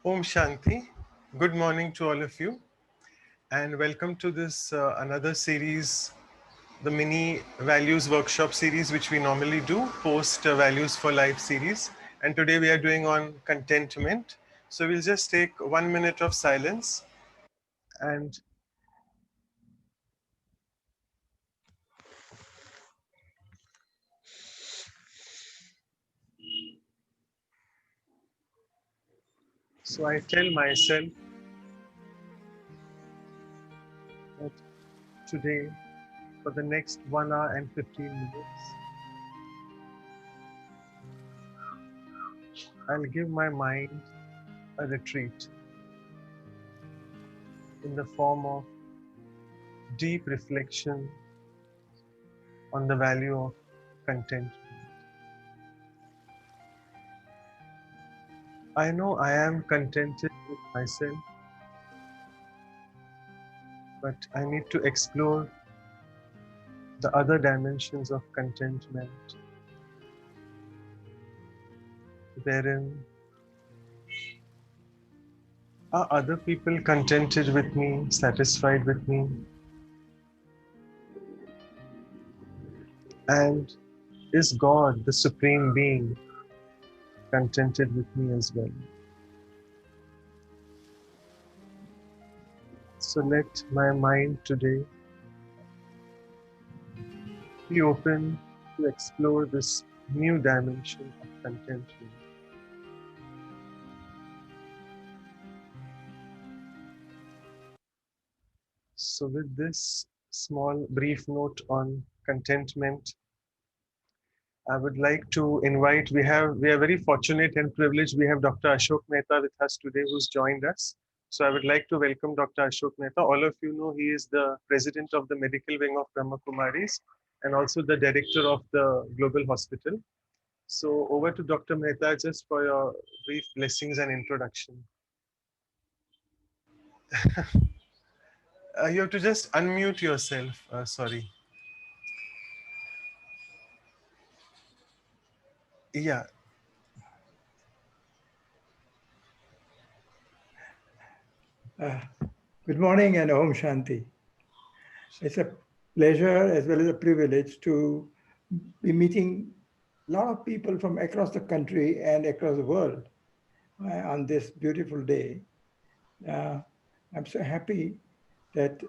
Om Shanti. Good morning to all of you, and welcome to this another series, the mini values workshop series, which we normally do post Values for Life series. And today we are doing on contentment. So we'll just take 1 minute of silence, and so I tell myself that today, for the next 1 hour and 15 minutes, I'll give my mind a retreat in the form of deep reflection on the value of contentment. I know I am contented with myself, but I need to explore the other dimensions of contentment, wherein are other people contented with me, satisfied with me, and is God, the Supreme Being, contented with me as well? So let my mind today be open to explore this new dimension of contentment. So, with this small brief note on contentment, I would like to invite. We are very fortunate and privileged. We have Dr. Ashok Mehta with us today, who's joined us. So I would like to welcome Dr. Ashok Mehta. All of you know he is the president of the medical wing of Brahma Kumaris and also the director of the global hospital. So over to Dr. Mehta just for your brief blessings and introduction. You have to just unmute yourself. Sorry. Yeah. Good morning and Om Shanti. It's a pleasure as well as a privilege to be meeting a lot of people from across the country and across the world on this beautiful day. Uh, I'm so happy that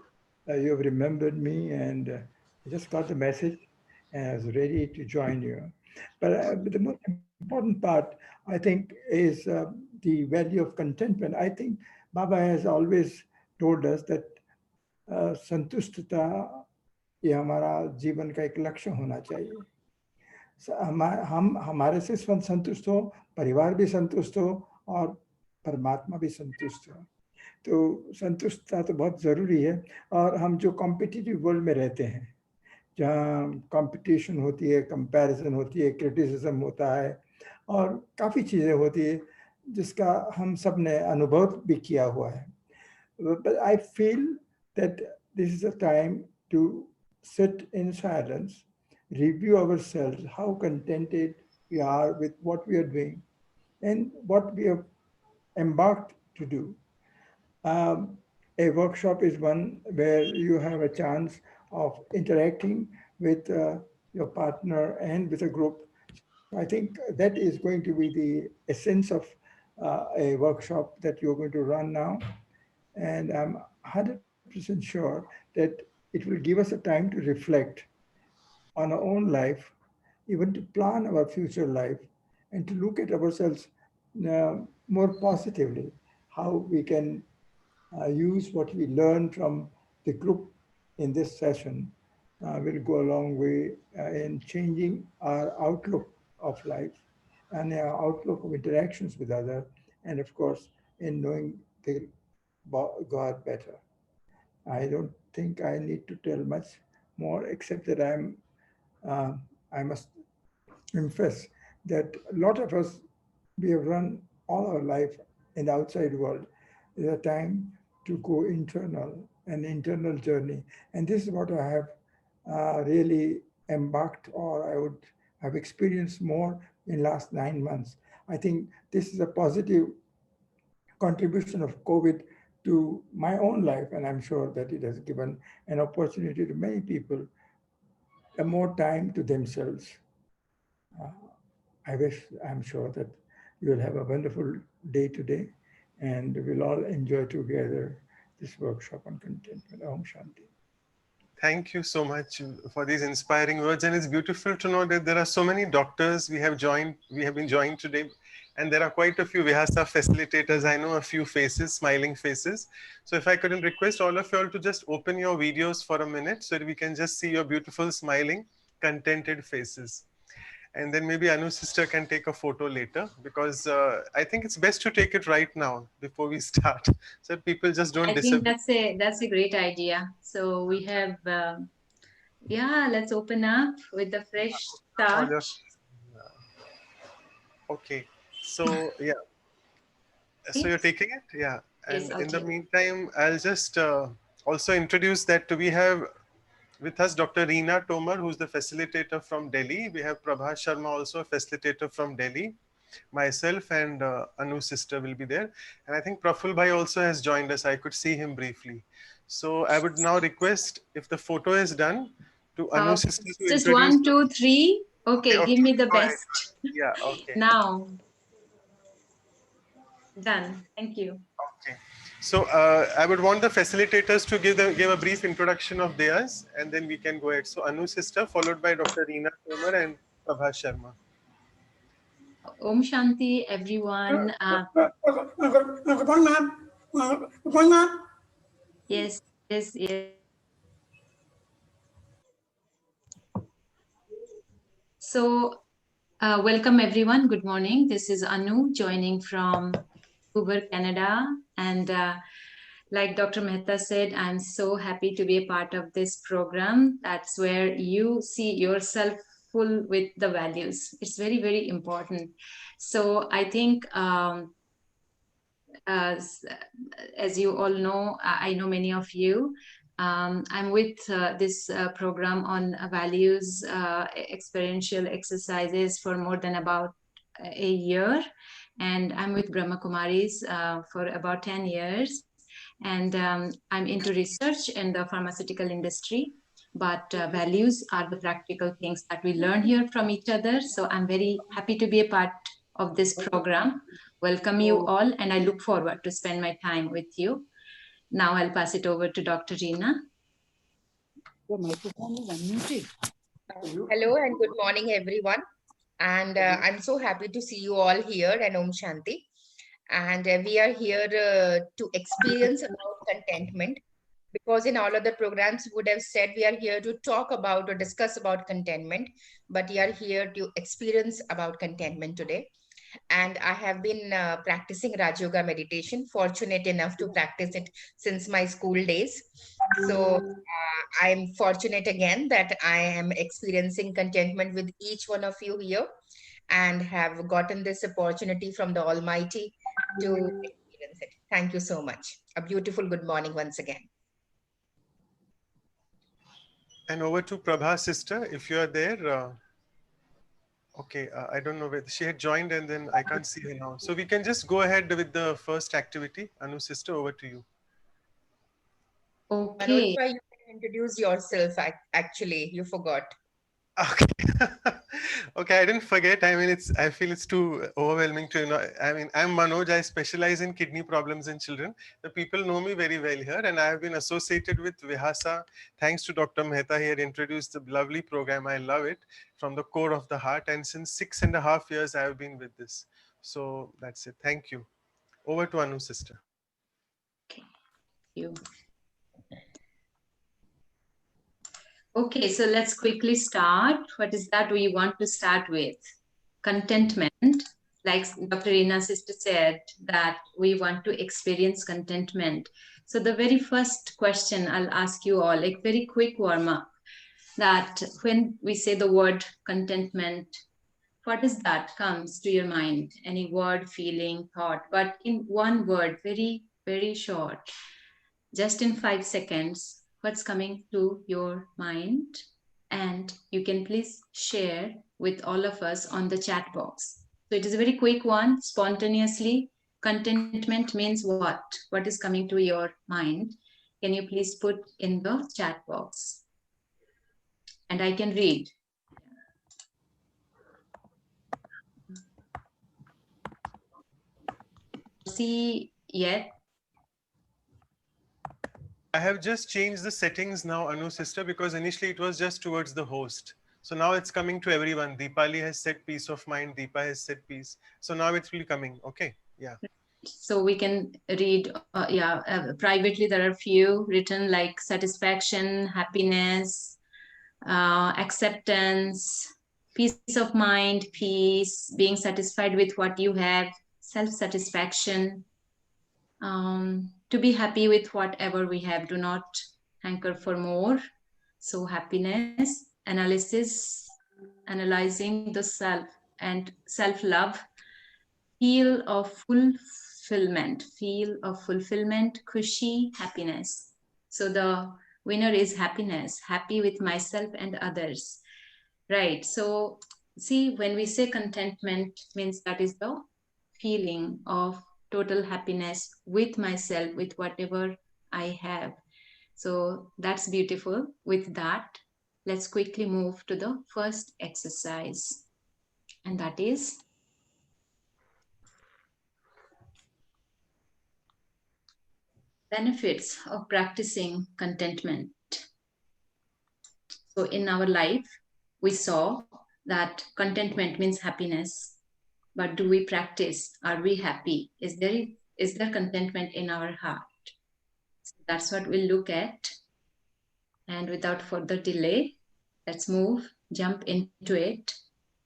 you have remembered me and I just got the message and I was ready to join you. But the most important part, I think, is the value of contentment. I think Baba has always told us that संतुष्टता ये हमारा जीवन का एक लक्ष्य होना चाहिए हम हमारे से संतुष्ट हो परिवार भी संतुष्ट हो और परमात्मा भी संतुष्ट हो तो संतुष्टता तो बहुत ज़रूरी है और हम जो कॉम्पिटिटिव वर्ल्ड में रहते हैं जहाँ कंपटीशन होती है कंपैरिजन होती है क्रिटिसिज्म होता है और काफ़ी चीज़ें होती है जिसका हम सब ने अनुभव भी किया हुआ है but I feel that this is a time to sit in silence, review ourselves, how contented we are with what we are doing and what we have embarked to do. A workshop is one where you have a chance of interacting with your partner and with a group. So I think that is going to be the essence of a workshop that you're going to run now. And I'm 100% sure that it will give us a time to reflect on our own life, even to plan our future life, and to look at ourselves more positively, how we can use what we learn from the group in this session will go a long way in changing our outlook of life and our outlook of interactions with others, and of course, in knowing the God better. I don't think I need to tell much more, except that uh, I must confess that a lot of us, we have run all our life in the outside world. It's a time to go internal, an internal journey. And this is what I have really embarked or I would have experienced more in last 9 months. I think this is a positive contribution of COVID to my own life, and I'm sure that it has given an opportunity to many people a more time to themselves. Uh, I'm sure that you will have a wonderful day today, and we'll all enjoy together this workshop on contentment. Om Shanti. Thank you so much for these inspiring words, and it's beautiful to know that there are so many doctors we have been joined today, and there are quite a few Vihasa facilitators. I know a few faces, smiling faces. So if I couldn't request all of you all to just open your videos for a minute so that we can just see your beautiful, smiling, contented faces. And then maybe Anu's sister can take a photo later, because I think it's best to take it right now before we start, so that people just don't I think disappear. that's a great idea. So we have, yeah, let's open up with a fresh All start. your Okay. So yeah. So you're Okay. taking it, yeah. Yes, And I'll in the take. meantime, I'll just also introduce that we have with us Dr. Reena Tomar, who's the facilitator from Delhi. We have Prabha Sharma, also a facilitator from Delhi. Myself and Anu's sister will be there. And I think Praful Bhai also has joined us. I could see him briefly. So I would now request, if the photo is done, to Anu's sister to Just introduce. one, two, three. Okay, Okay, okay. give me the Go ahead. best. Yeah, okay. Now, done. Thank you. Okay. So I would want the facilitators to give a brief introduction of theirs, and then we can go ahead. So Anu's sister, followed by Dr. Reena Tomar and Prabha Sharma. Om Shanti, everyone. Good morning, ma'am. Good morning, ma'am. Yes, yes, yes. So, welcome everyone. Good morning. This is Anu joining from Vancouver, Canada. And like Dr. Mehta said, I'm so happy to be a part of this program. That's where you see yourself full with the values. It's very, very important. So I think as, as you all know, I know many of you. I'm with this program on values, experiential exercises for more than about a year. And I'm with Brahma Kumaris for about 10 years. And I'm into research in the pharmaceutical industry. But values are the practical things that we learn here from each other. So I'm very happy to be a part of this program. Welcome you all, and I look forward to spend my time with you. Now I'll pass it over to Dr. Reena. Your microphone is unmuted. Hello and good morning, everyone. And I'm so happy to see you all here and Om Shanti. And we are here to experience about contentment, because in all other programs would have said we are here to talk about or discuss about contentment, but we are here to experience about contentment today. And I have been practicing Raj Yoga meditation, fortunate enough to practice it since my school days. So I'm fortunate again that I am experiencing contentment with each one of you here and have gotten this opportunity from the Almighty to experience it. Thank you so much. A beautiful good morning once again. And over to Prabha's sister, if you are there. Okay, I don't know whether she had joined, and then I can't see her now. So we can just go ahead with the first activity. Anu's sister, over to you. Okay. Manoj, you can introduce yourself. Actually, you forgot. Okay. Okay, I didn't forget. I mean, I feel it's too overwhelming to, I mean, I'm Manoj. I specialize in kidney problems in children. The people know me very well here, and I have been associated with Vihasa. Thanks to Dr. Mehta, he had introduced the lovely program. I love it from the core of the heart. And since 6.5 years, I have been with this. So that's it. Thank you. Over to Anu, sister. Okay. You. Okay, so let's quickly start. What is that we want to start with? Contentment. Like Dr. Reena sister said, that we want to experience contentment. So the very first question I'll ask you all, like very quick warm up, that when we say the word contentment, what is that comes to your mind? Any word, feeling, thought, but in one word, very, very short, just in 5 seconds, what's coming to your mind? And you can please share with all of us on the chat box. So it is a very quick one, spontaneously. Contentment means what? What is coming to your mind? Can you please put in the chat box? And I can read. See yet? I have just changed the settings now, Anu sister, because initially it was just towards the host. So now it's coming to everyone. Deepali has said peace of mind. Deepa has said peace. So now it's really coming. Okay. Yeah. So we can read, privately there are few written like satisfaction, happiness, acceptance, peace of mind, peace, being satisfied with what you have, self-satisfaction, to be happy with whatever we have, do not hanker for more. So happiness, analyzing the self and self-love, feel of fulfillment, khushi, happiness. So the winner is happiness, happy with myself and others. Right. So see, when we say contentment, means that is the feeling of total happiness with myself, with whatever I have. So that's beautiful. With that, let's quickly move to the first exercise. And that is benefits of practicing contentment. So in our life, we saw that contentment means happiness. But do we practice? Are we happy? Is there contentment in our heart? So that's what we'll look at. And without further delay, let's jump into it.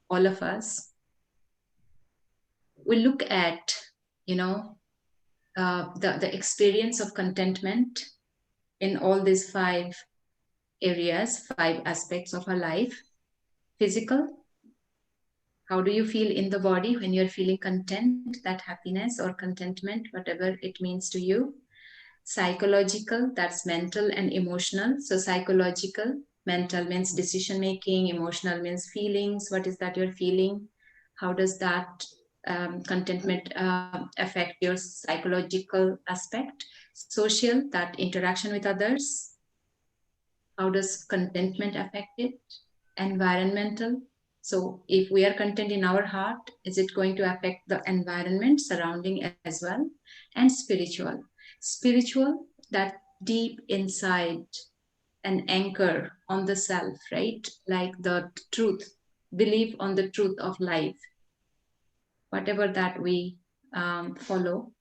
All of us. We'll look at, the experience of contentment in all these 5 areas, 5 aspects of our life. Physical, how do you feel in the body when you're feeling content, that happiness or contentment, whatever it means to you? Psychological, that's mental and emotional. So psychological, mental means decision making, emotional means feelings. What is that you're feeling? How does that contentment affect your psychological aspect? Social, that interaction with others. How does contentment affect it? Environmental. So if we are content in our heart, is it going to affect the environment surrounding as well? And spiritual. Spiritual, that deep inside, an anchor on the self, right? Like the truth, belief on the truth of life, whatever that we follow.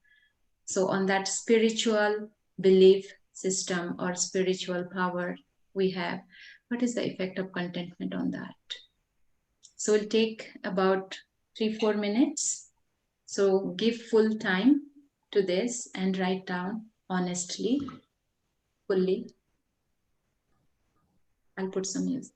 So on that spiritual belief system or spiritual power we have, what is the effect of contentment on that? So we'll take about 3-4 minutes. So give full time to this and write down honestly, fully. I'll put some music.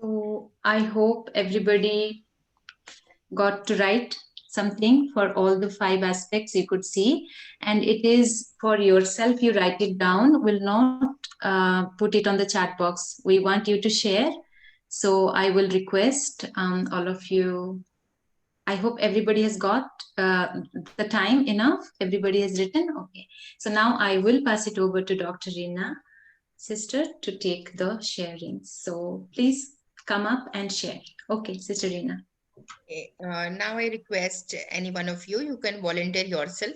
So I hope everybody got to write something for all the 5 aspects you could see, and it is for yourself. You write it down. Will not put it on the chat box. We want you to share. So I will request all of you. I hope everybody has got the time enough. Everybody has written. Okay. So now I will pass it over to Dr. Rina, sister, to take the sharing. So please come up and share. Okay, Sister Rina. Okay, now I request any one of you, you can volunteer yourself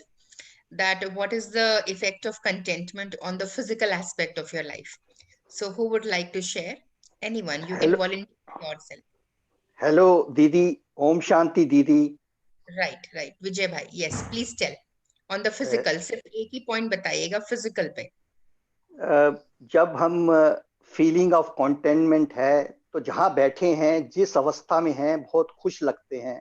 that what is the effect of contentment on the physical aspect of your life. So who would like to share? Anyone, you can hello volunteer yourself. Hello दीदी ओम शांति दीदी Right. Vijay bhai, yes, please tell. On the physical, सिर्फ एक ही point बताइएगा physical पे. जब हम feeling of containment है तो जहाँ बैठे हैं जिस अवस्था में हैं बहुत खुश लगते हैं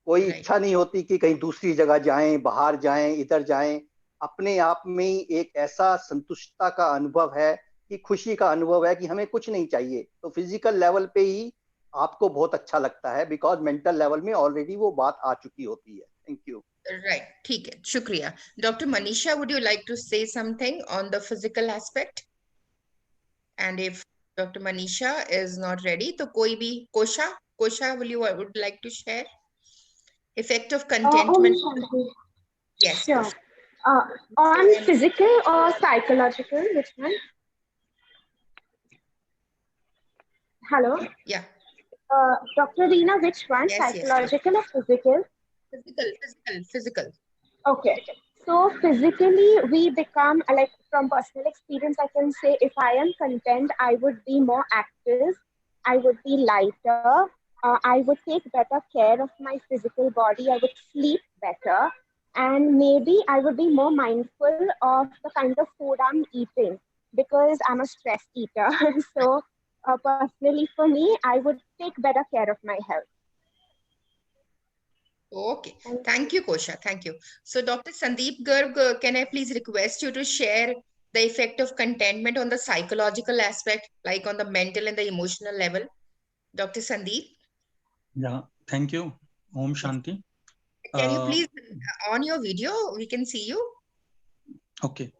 कोई Right. इच्छा नहीं होती कि कहीं दूसरी जगह जाएं बाहर जाएं इधर जाएं अपने आप में ही एक ऐसा संतुष्टता का अनुभव है कि खुशी का अनुभव है कि हमें कुछ नहीं चाहिए तो फिजिकल लेवल पे ही आपको बहुत अच्छा लगता है बिकॉज मेंटल लेवल में ऑलरेडी वो बात आ चुकी होती है थैंक यू Right, ठीक है, शुक्रिया. Dr. Manisha, would you like to say something on the physical aspect? And if Dr. Manisha is not ready, तो कोई भी Kosha, would like to share effect of contentment? Shanti. Yes, Sure. Kosha. On physical or psychological, which one? Hello, Yeah, Dr. Reena, which one? yes. Psychological or physical? Physical. Okay. So physically, we become like from personal experience, I can say if I am content, I would be more active, I would be lighter, I would take better care of my physical body, I would sleep better, and maybe I would be more mindful of the kind of food I'm eating because I'm a stress eater. So personally, for me, I would take better care of my health. Okay, thank you, Kosha. Thank you. So, Dr. Sandeep Garg, can I please request you to share the effect of contentment on the psychological aspect, like on the mental and the emotional level? Dr. Sandeep? Yeah, thank you. Om Shanti. Can you please, on your video, we can see you? Okay.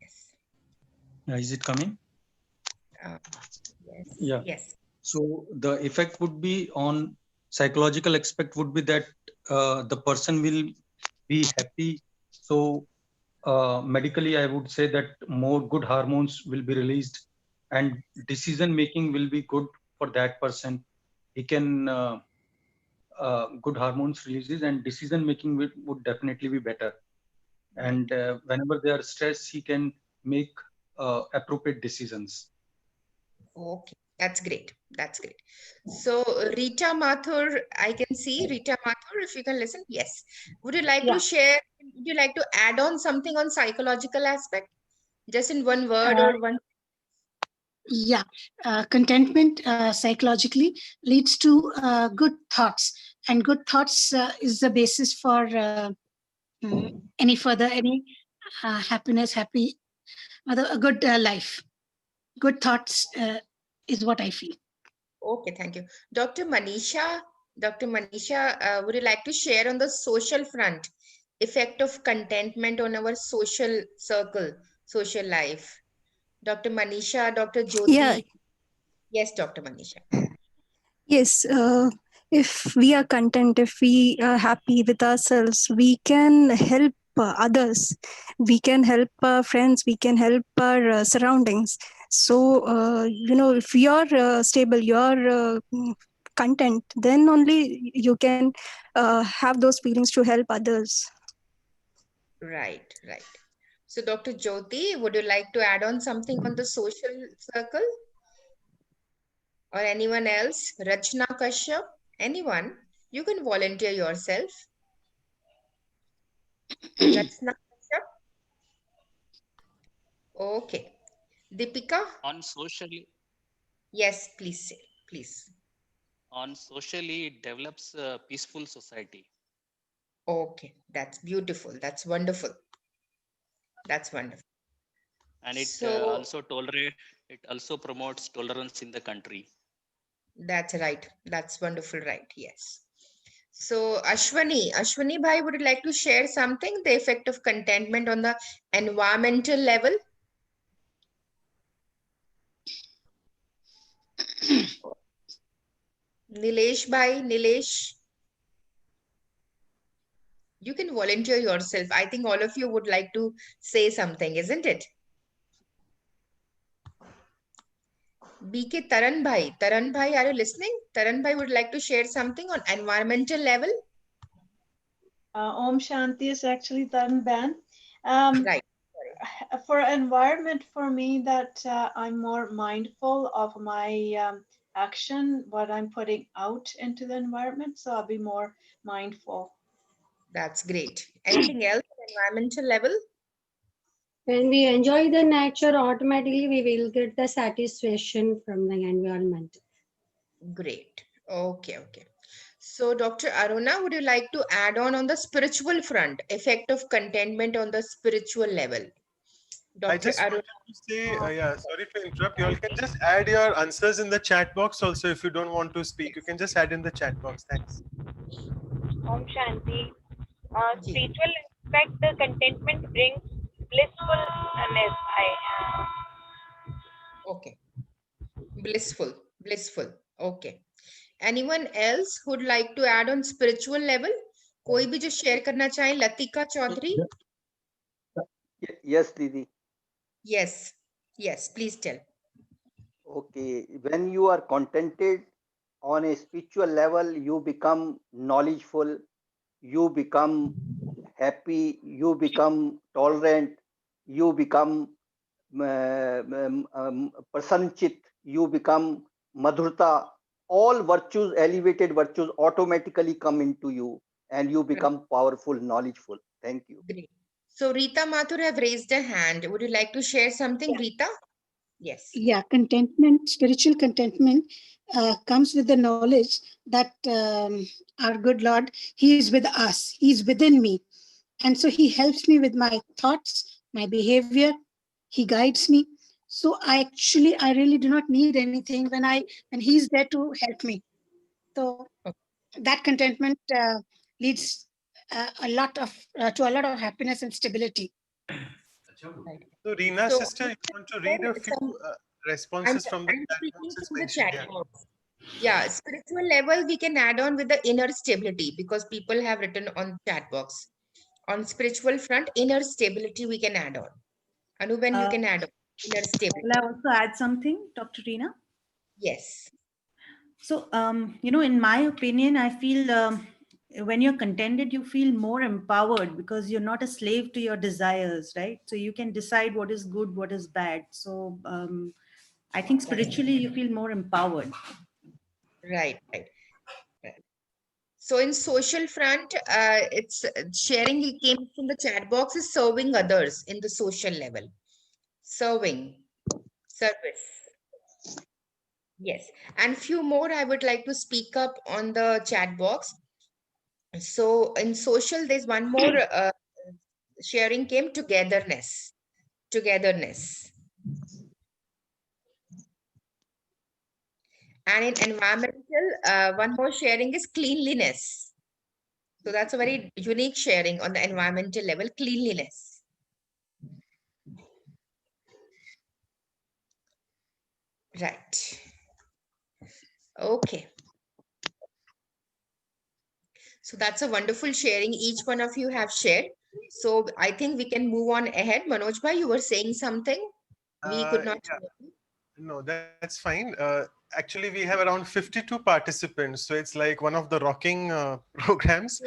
Yes. Is it coming? Yes. Yeah. Yes. So the effect would be on psychological aspect would be that the person will be happy. So medically, I would say that more good hormones will be released and decision making will be good for that person. He can good hormones releases and decision making would definitely be better. And whenever they are stressed, he can make appropriate decisions. Okay, that's great. That's great. So, Rita Mathur, I can see Rita Mathur, if you can listen. Yes. Would you like to share, would you like to add on something on psychological aspect? Just in one word or one? Yeah, contentment psychologically leads to good thoughts, and good thoughts is the basis for any happiness, a good life. Good thoughts is what I feel. Okay, thank you. Dr. Manisha, would you like to share on the social front, effect of contentment on our social circle, social life? Dr. Manisha, Dr. Jyoti. Yeah. Yes, Dr. Manisha. Yes, if we are content, if we are happy with ourselves, we can help others. We can help our friends. We can help our surroundings. So, if you're stable, you're content, then only you can have those feelings to help others. Right. So, Dr. Jyoti, would you like to add on something on the social circle? Or anyone else? Rachna Kashyap? Anyone? You can volunteer yourself. Rachna Kashyap? Okay. Deepika? On socially, Yes, please say. Please. on socially, it develops a peaceful society. Okay. That's beautiful. That's wonderful. That's wonderful. And it So, also promotes tolerance in the country. That's right. That's wonderful, right? Yes. So Ashwani bhai, would you like to share something, the effect of contentment on the environmental level? Nilesh, you can volunteer yourself. I think all of you would like to say something, isn't it? BK Taran bhai, are you listening? Taran bhai would like to share something on environmental level. Om Shanti is actually Tanban. Right. For environment, for me, that I'm more mindful of my action, what I'm putting out into the environment. So I'll be more mindful. That's great. Anything else on environmental level? When we enjoy the nature, automatically we will get the satisfaction from the environment. Great. Okay. So, Dr. Aruna, would you like to add on the spiritual front, effect of contentment on the spiritual level? I Dr. just Aruna. wanted to say, yeah, sorry to interrupt. You all can just add your answers in the chat box also. If you don't want to speak, you can just add in the chat box. Thanks. Om Shanti. Spiritual aspect, the contentment brings blissfulness. Okay. Blissful. Okay. Anyone else who'd like to add on spiritual level? कोई भी जो share करना चाहे, Latika Chaudhary? Yes, Didi. Yes, please tell. Okay, when you are contented on a spiritual level, you become knowledgeful, you become happy, you become tolerant, you become prasanchit, you become madhurta. All virtues, elevated virtues automatically come into you and you become powerful, knowledgeful. Thank you. Great. So Rita Mathur have raised a hand. Would you like to share something, Rita? Yes. Yeah, contentment, spiritual contentment comes with the knowledge that our good Lord, He is with us, He is within me. And so He helps me with my thoughts, my behavior, He guides me. So I really do not need anything when He's there to help me. So that contentment leads to a lot of happiness and stability. So, Reena, So, sister, you want to read a few responses from the I'm chat speaking box? It's from the mentioned chat here. box. Yeah, spiritual level we can add on with the inner stability because people have written on chat box. On spiritual front, inner stability we can add on. Anuben, you can add on inner stability. Will I also add something, Dr. Reena? Yes. So, in my opinion, I feel when you're contented, you feel more empowered because you're not a slave to your desires, right? So you can decide what is good, what is bad. So I think spiritually, you feel more empowered. Right. So in social front, it's sharing it came from the chat box is serving others in the social level. Service. Yes. And few more I would like to speak up on the chat box. So in social, there's one more sharing came togetherness. And in environmental, one more sharing is cleanliness. So that's a very unique sharing on the environmental level, cleanliness. Right. Okay. So that's a wonderful sharing. Each one of you have shared. So I think we can move on ahead. Manoj bhai, you were saying something. We could not. Yeah. No, that's fine. Actually, we have around 52 participants, so it's like one of the rocking programs.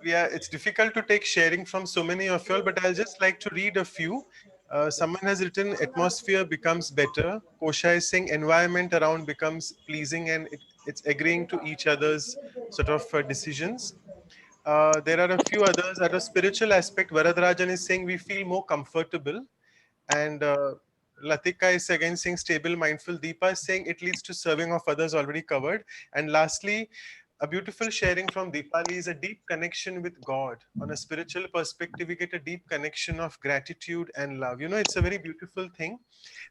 It's difficult to take sharing from so many of you all, but I'll just like to read a few. Someone has written, atmosphere becomes better. Kosha is saying environment around becomes pleasing and it's agreeing to each other's sort of decisions. There are a few others at a spiritual aspect. Varadrajan is saying we feel more comfortable. And Latika is again saying stable, mindful. Deepa is saying it leads to serving of others, already covered. And lastly, a beautiful sharing from Deepali is a deep connection with God. On a spiritual perspective, we get a deep connection of gratitude and love. You know, it's a very beautiful thing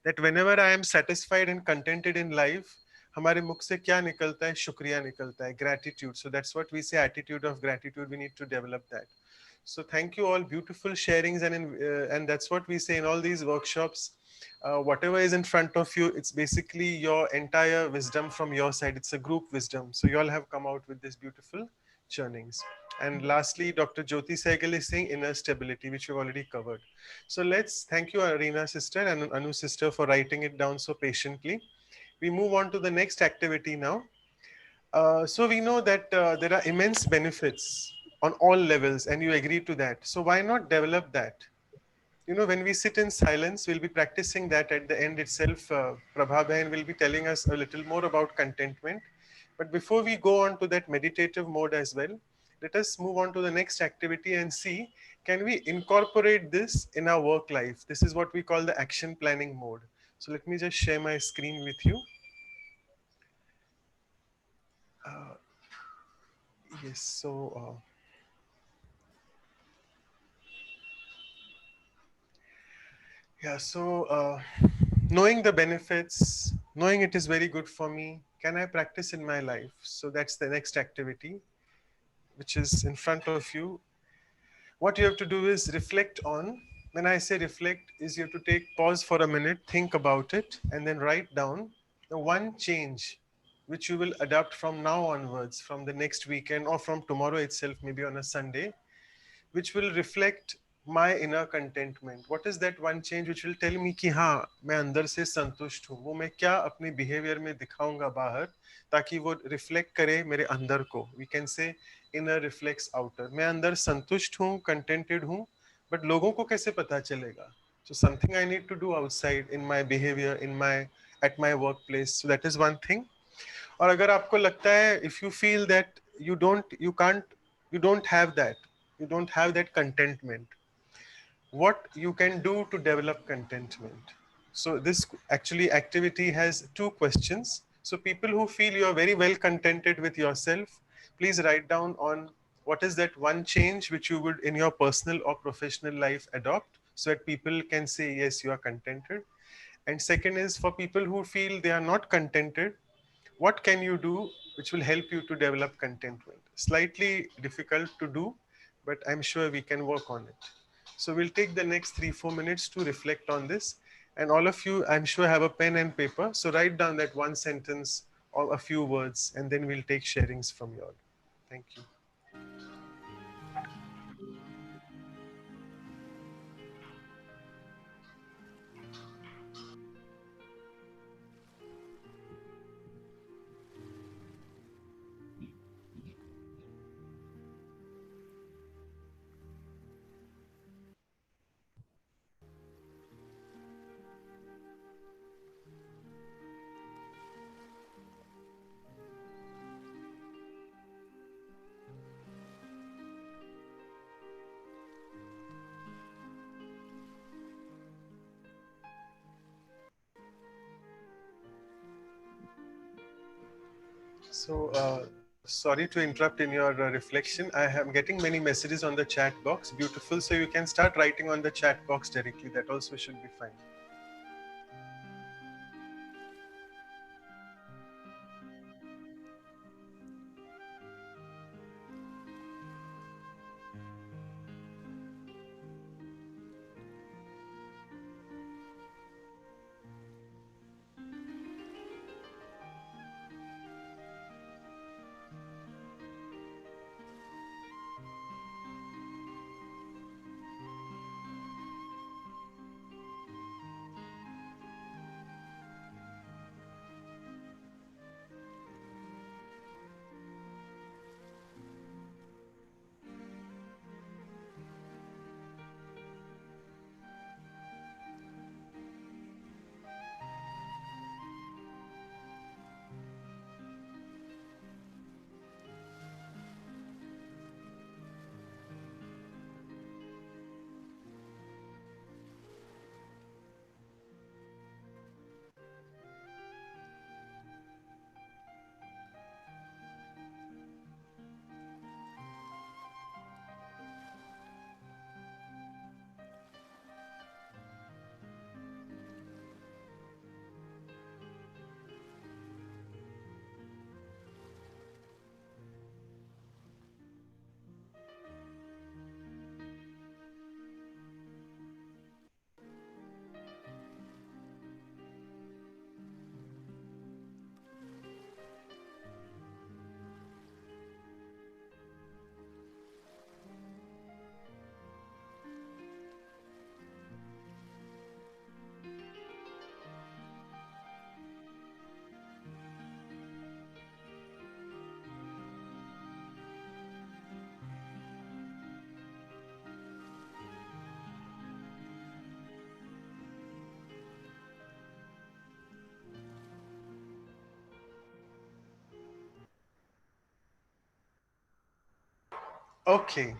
that whenever I am satisfied and contented in life, हमारे मुख से क्या निकलता है? शुक्रिया निकलता है, gratitude. So that's what we say, attitude of gratitude. We need to develop that. So thank you all, beautiful sharings, and that's what we say in all these workshops. Whatever is in front of you, it's basically your entire wisdom from your side. It's a group wisdom. So you all have come out with this beautiful churnings. And lastly, Dr. Jyoti Sehgal is saying inner stability, which we've already covered. So let's thank you, Arena sister and Anu sister, for writing it down so patiently. We move on to the next activity now. So we know that there are immense benefits on all levels, and you agree to that. So why not develop that? You know, when we sit in silence, we'll be practicing that at the end itself. Prabha Bain will be telling us a little more about contentment. But before we go on to that meditative mode as well, let us move on to the next activity and see, can we incorporate this in our work life? This is what we call the action planning mode. So let me just share my screen with you. Uh, yes, so yeah, so knowing the benefits, knowing it is very good for me, can I practice in my life? So that's the next activity, which is in front of you. What you have to do is reflect on. When I say reflect, is you have to take pause for a minute, think about it, and then write down the one change which you will adopt from now onwards, from the next weekend or from tomorrow itself, maybe on a Sunday, which will reflect my inner contentment. What is that one change which will tell me कि हाँ मैं अंदर से संतुष्ट हूँ? वो मैं क्या अपने behavior में दिखाऊंगा बाहर ताकि वो reflect करे मेरे अंदर को. We can say inner reflects outer. मैं अंदर संतुष्ट हूँ, contented हूँ, but लोगों को कैसे पता चलेगा? So something I need to do outside in my behavior, at my workplace. So that is one thing. और अगर आपको लगता है, if you feel that you don't have that contentment, what you can do to develop contentment? So this actually activity has two questions. So people who feel you are very well contented with yourself, please write down on what is that one change which you would in your personal or professional life adopt, so that people can say yes, you are contented. And second is for people who feel they are not contented, what can you do which will help you to develop contentment? Slightly difficult to do, but I'm sure we can work on it. So we'll take the next 3-4 minutes to reflect on this. And all of you, I'm sure, have a pen and paper. So write down that one sentence or a few words, and then we'll take sharings from you all. Thank you. So, sorry to interrupt in your reflection. I am getting many messages on the chat box. Beautiful. So, you can start writing on the chat box directly. That also should be fine. Okay.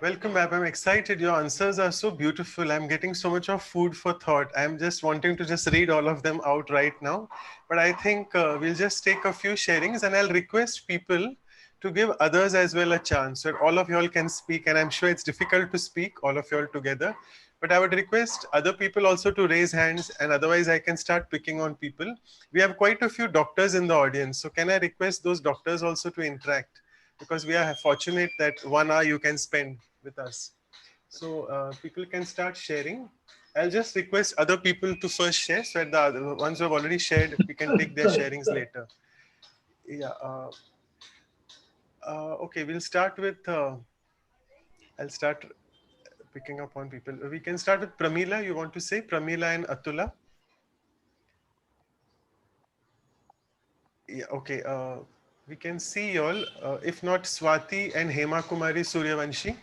Welcome back. I'm excited. Your answers are so beautiful. I'm getting so much of food for thought. I'm just wanting to just read all of them out right now. But I think we'll just take a few sharings and I'll request people to give others as well a chance. So all of y'all can speak. And I'm sure it's difficult to speak, all of y'all together. But I would request other people also to raise hands. And otherwise, I can start picking on people. We have quite a few doctors in the audience. So can I request those doctors also to interact? Because we are fortunate that 1 hour you can spend with us. So people can start sharing. I'll just request other people to first share so that the other ones who have already shared, we can take their sharings later. Yeah. Okay, we'll start with, I'll start picking up on people. We can start with Pramila. You want to say Pramila and Atula? Yeah, okay. We can see y'all. If not Swati and Hema Kumari Suryavanshi.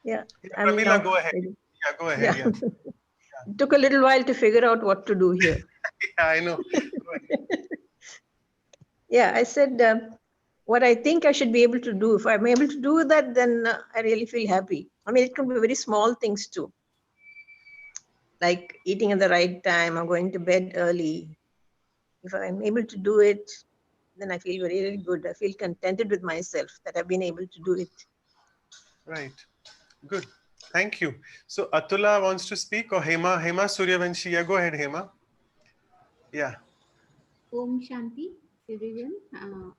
Yeah, Yeah, I'm Pramila, now go ahead. ready. Yeah, go ahead. Yeah. Yeah. It took a little while to figure out what to do here. Yeah, I know. Yeah, I said what I think I should be able to do. If I'm able to do that, then I really feel happy. I mean, it could be very small things too, like eating at the right time or going to bed early. If I'm able to do it, then I feel very, very good. I feel contented with myself that I've been able to do it. Right. Good. Thank you. So Atula wants to speak or Hema Suryavanshi. Yeah, go ahead, Hema. Yeah. Om Shanti, everyone.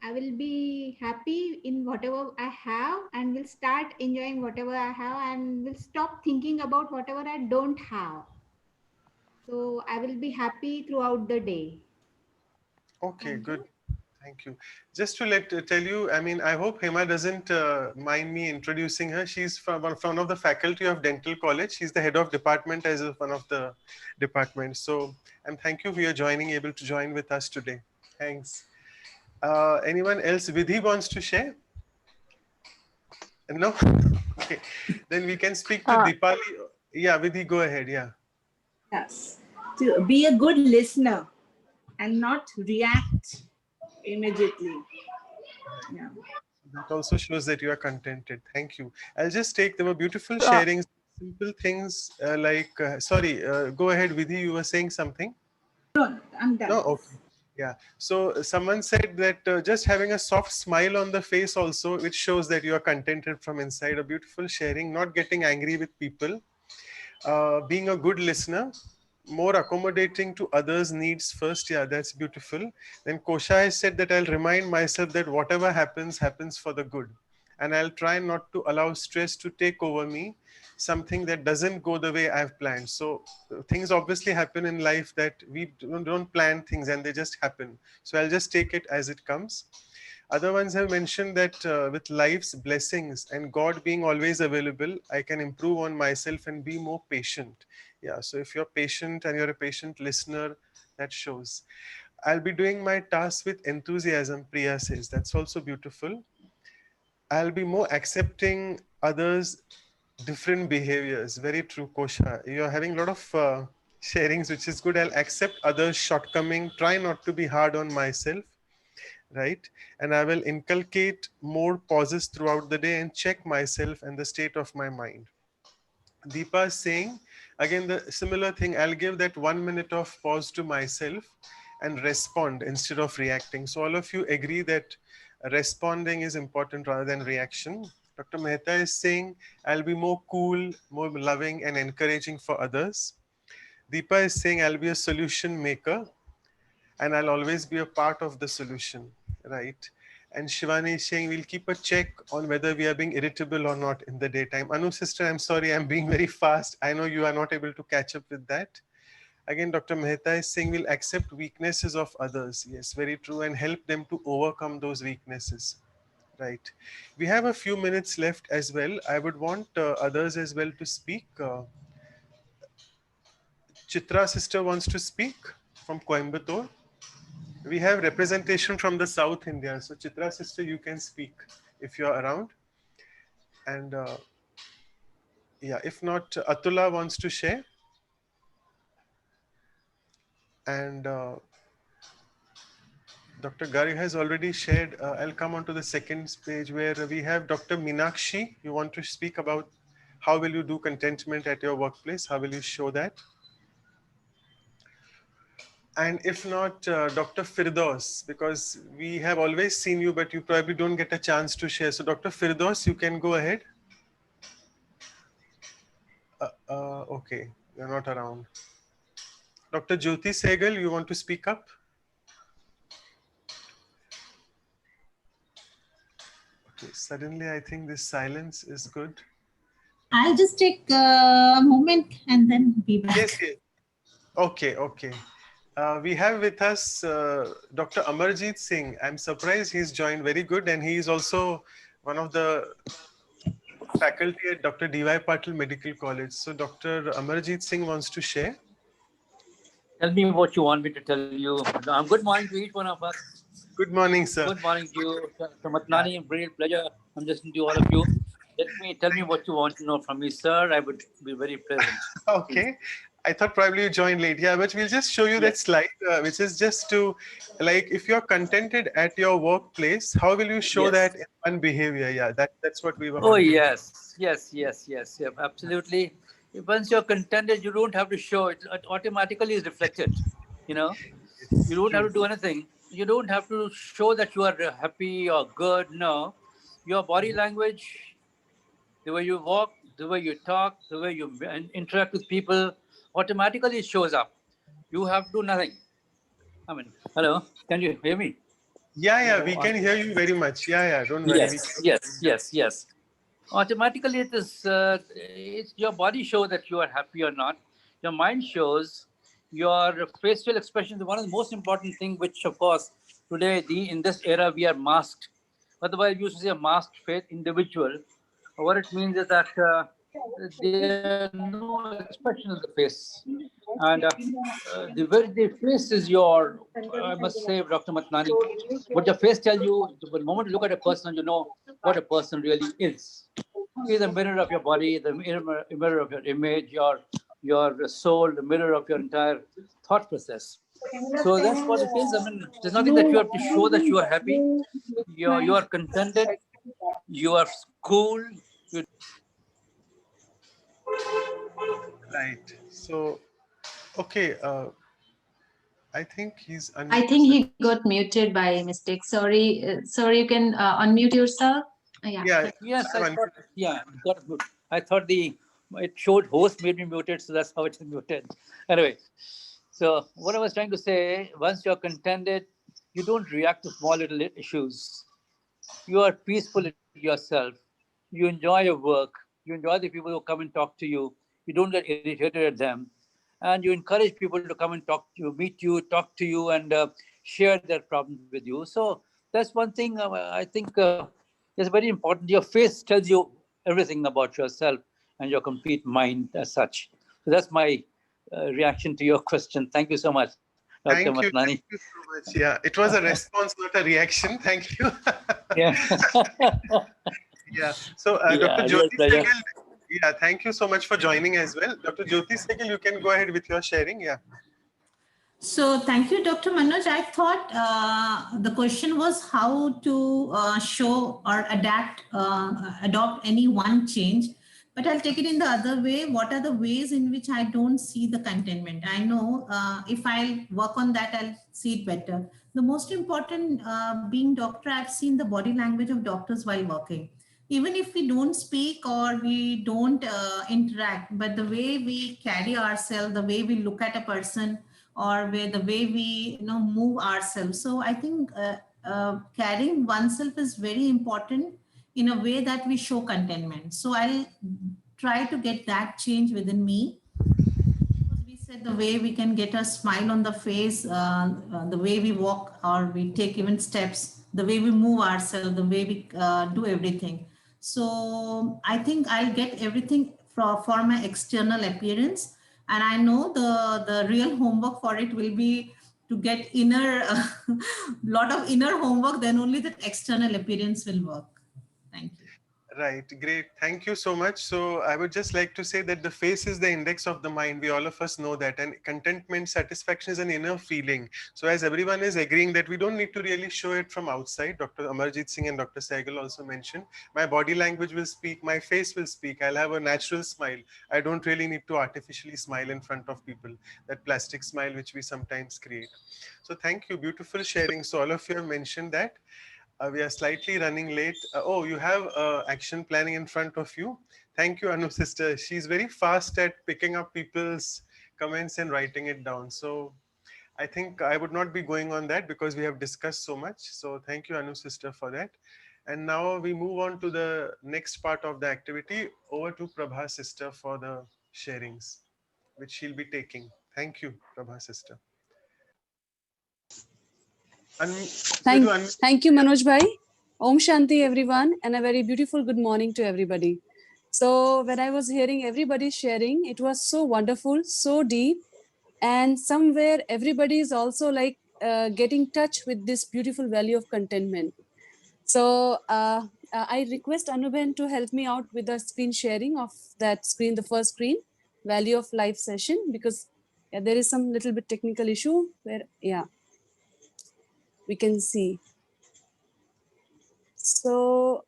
I will be happy in whatever I have and will start enjoying whatever I have and will stop thinking about whatever I don't have. So I will be happy throughout the day. Okay, Thank good. you. Thank you. Just to tell you, I mean, I hope Hema doesn't mind me introducing her. She's from one of the faculty of dental college. She's the head of department as of one of the departments. So, and thank you for your able to join with us today. Thanks. Anyone else? Vidhi wants to share? No? Okay. Then we can speak to Deepali. Yeah, Vidhi, go ahead. Yeah. Yes, to be a good listener and not react immediately. Yeah. That also shows that you are contented. Thank you. I'll just take, there were beautiful sharings, simple things sorry, go ahead, Vidhi, you were saying something? No, I'm done. No, okay. Yeah. So someone said that just having a soft smile on the face also, it shows that you are contented from inside. A beautiful sharing, not getting angry with people, being a good listener, more accommodating to others' needs first. Yeah, that's beautiful. Then Kosha has said that I'll remind myself that whatever happens, happens for the good. And I'll try not to allow stress to take over me, something that doesn't go the way I've planned. So things obviously happen in life that we don't plan things and they just happen. So I'll just take it as it comes. Other ones have mentioned that with life's blessings and God being always available, I can improve on myself and be more patient. Yeah, so if you're patient and you're a patient listener, that shows. I'll be doing my tasks with enthusiasm, Priya says. That's also beautiful. I'll be more accepting others' different behaviors. Very true, Kosha. You're having a lot of sharings, which is good. I'll accept others' shortcoming, try not to be hard on myself, right? And I will inculcate more pauses throughout the day and check myself and the state of my mind. Deepa is saying, again, the similar thing, I'll give that 1 minute of pause to myself and respond instead of reacting. So all of you agree that responding is important rather than reaction. Dr. Mehta is saying, I'll be more cool, more loving and encouraging for others. Deepa is saying, I'll be a solution maker and I'll always be a part of the solution, right? And Shivani is saying we'll keep a check on whether we are being irritable or not in the daytime. Anu sister, I'm sorry, I'm being very fast. I know you are not able to catch up with that. Again, Dr. Mehta is saying we'll accept weaknesses of others. Yes, very true, and help them to overcome those weaknesses. Right. We have a few minutes left as well. I would want others as well to speak. Chitra sister wants to speak from Coimbatore. We have representation from the South India. So Chitra sister, you can speak if you're around. And yeah, if not, Atula wants to share. And Dr. Garg has already shared. I'll come on to the second page where we have Dr. Meenakshi. You want to speak about how will you do contentment at your workplace? How will you show that? And if not, Dr. Firdaus, because we have always seen you, but you probably don't get a chance to share. So Dr. Firdaus, you can go ahead. Okay, you're not around. Dr. Jyoti Sehgal, you want to speak up? Okay, suddenly I think this silence is good. I'll just take a moment and then be back. Yes, yes. Okay, okay. We have with us Dr. Amarjeet Singh. I'm surprised he's joined. Very good. And he is also one of the faculty at Dr. D.Y. Patil Medical College. So Dr. Amarjeet Singh wants to share. Tell me what you want me to tell you. Good morning to each one of us. Good morning, sir. Good morning to you, Dr. Matnani. Great pleasure. I'm listening to all of you. Tell me what you want to know from me, sir. I would be very pleasant. Okay. I thought probably you joined late. Yeah, but we'll just show you that slide, which is just to, like, if you're contented at your workplace, how will you show that in one behavior? Yeah, that's what we were. Oh, yes, absolutely. Once you're contented, you don't have to show it. It automatically is reflected. You know, you don't have to do anything. You don't have to show that you are happy or good. No, your body language, the way you walk, the way you talk, the way you interact with people, automatically shows up. You have to do nothing. I mean, hello, can you hear me? Yeah, we can hear you very much. Yeah, don't worry. Yes. Automatically, it is. It's your body shows that you are happy or not. Your mind shows. Your facial expression is one of the most important things. Which, of course, today in this era we are masked. Otherwise, we used to say a masked face individual. What it means is that there are no expression of the face, and the very the face is your. I must say, Dr. Matnani, what your face tells you. The moment you look at a person, you know what a person really is. He's a mirror of your body, the mirror of your image, your soul, the mirror of your entire thought process. So that's what it is. I mean, there's nothing that you have to show that you are happy. You are contented. You are cool. Right. So, okay. I think he's. I think he got muted by mistake. Sorry, you can unmute yourself. Yeah. Yes, I thought. Yeah, got it. I thought it showed host made me muted, so that's how it is muted. Anyway, so what I was trying to say, once you're contented, you don't react to small little issues. You are peaceful in yourself. You enjoy your work. You enjoy the people who come and talk to you. You don't get irritated at them. And you encourage people to come and talk to you, meet you, talk to you, and share their problems with you. So that's one thing I think is very important. Your face tells you everything about yourself and your complete mind as such. So that's my reaction to your question. Thank you so much, Dr. Matnani. Thank you so much. Yeah, it was a response, not a reaction. Thank you. Yeah. Yeah. So, Dr. Jyoti Sehgal, thank you so much for joining as well. Dr. Jyoti Sehgal, you can go ahead with your sharing. Yeah. So thank you, Dr. Manoj. I thought the question was how to show or adopt any one change. But I'll take it in the other way. What are the ways in which I don't see the contentment? I know if I work on that, I'll see it better. The most important, being doctor, I've seen the body language of doctors while working. Even if we don't speak or we don't interact, but the way we carry ourselves, the way we look at a person, or the way we move ourselves. So I think carrying oneself is very important in a way that we show contentment. So I'll try to get that change within me. Because we said the way we can get a smile on the face, the way we walk or we take even steps, the way we move ourselves, the way we do everything. So I think I'll get everything for my external appearance. And I know the real homework for it will be to get lot of inner homework, then only the external appearance will work. Thank you. Right, great. Thank you so much. So I would just like to say that the face is the index of the mind. We all of us know that. And contentment, satisfaction is an inner feeling. So as everyone is agreeing that we don't need to really show it from outside, Dr. Amarjit Singh and Dr. Sehgal also mentioned, my body language will speak, my face will speak. I'll have a natural smile. I don't really need to artificially smile in front of people, that plastic smile which we sometimes create. So thank you, beautiful sharing. So all of you have mentioned that. We are slightly running late. Oh, you have action planning in front of you. Thank you, Anu sister. She's very fast at picking up people's comments and writing it down. So I think I would not be going on that because we have discussed so much. So thank you, Anu sister, for that. And now we move on to the next part of the activity. Over to Prabha sister for the sharings, which she'll be taking. Thank you, Prabha sister. Thank you, Manoj Bhai. Om Shanti, everyone, and a very beautiful good morning to everybody. So, when I was hearing everybody sharing, it was so wonderful, so deep, and somewhere everybody is also like getting touch with this beautiful value of contentment. So, I request Anuben to help me out with the screen sharing of that screen, the first screen, value of life session, because there is some little bit technical issue where, we can see. So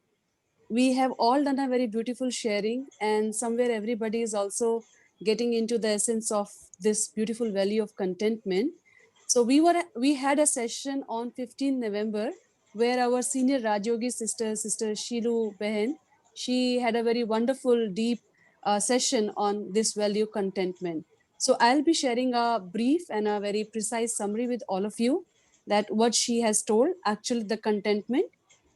we have all done a very beautiful sharing, and somewhere everybody is also getting into the essence of this beautiful value of contentment. So we had a session on 15 November where our senior Rajyogi sister Shilu Behan, she had a very wonderful deep session on this value contentment. So I'll be sharing a brief and a very precise summary with all of you that what she has told, actually the contentment,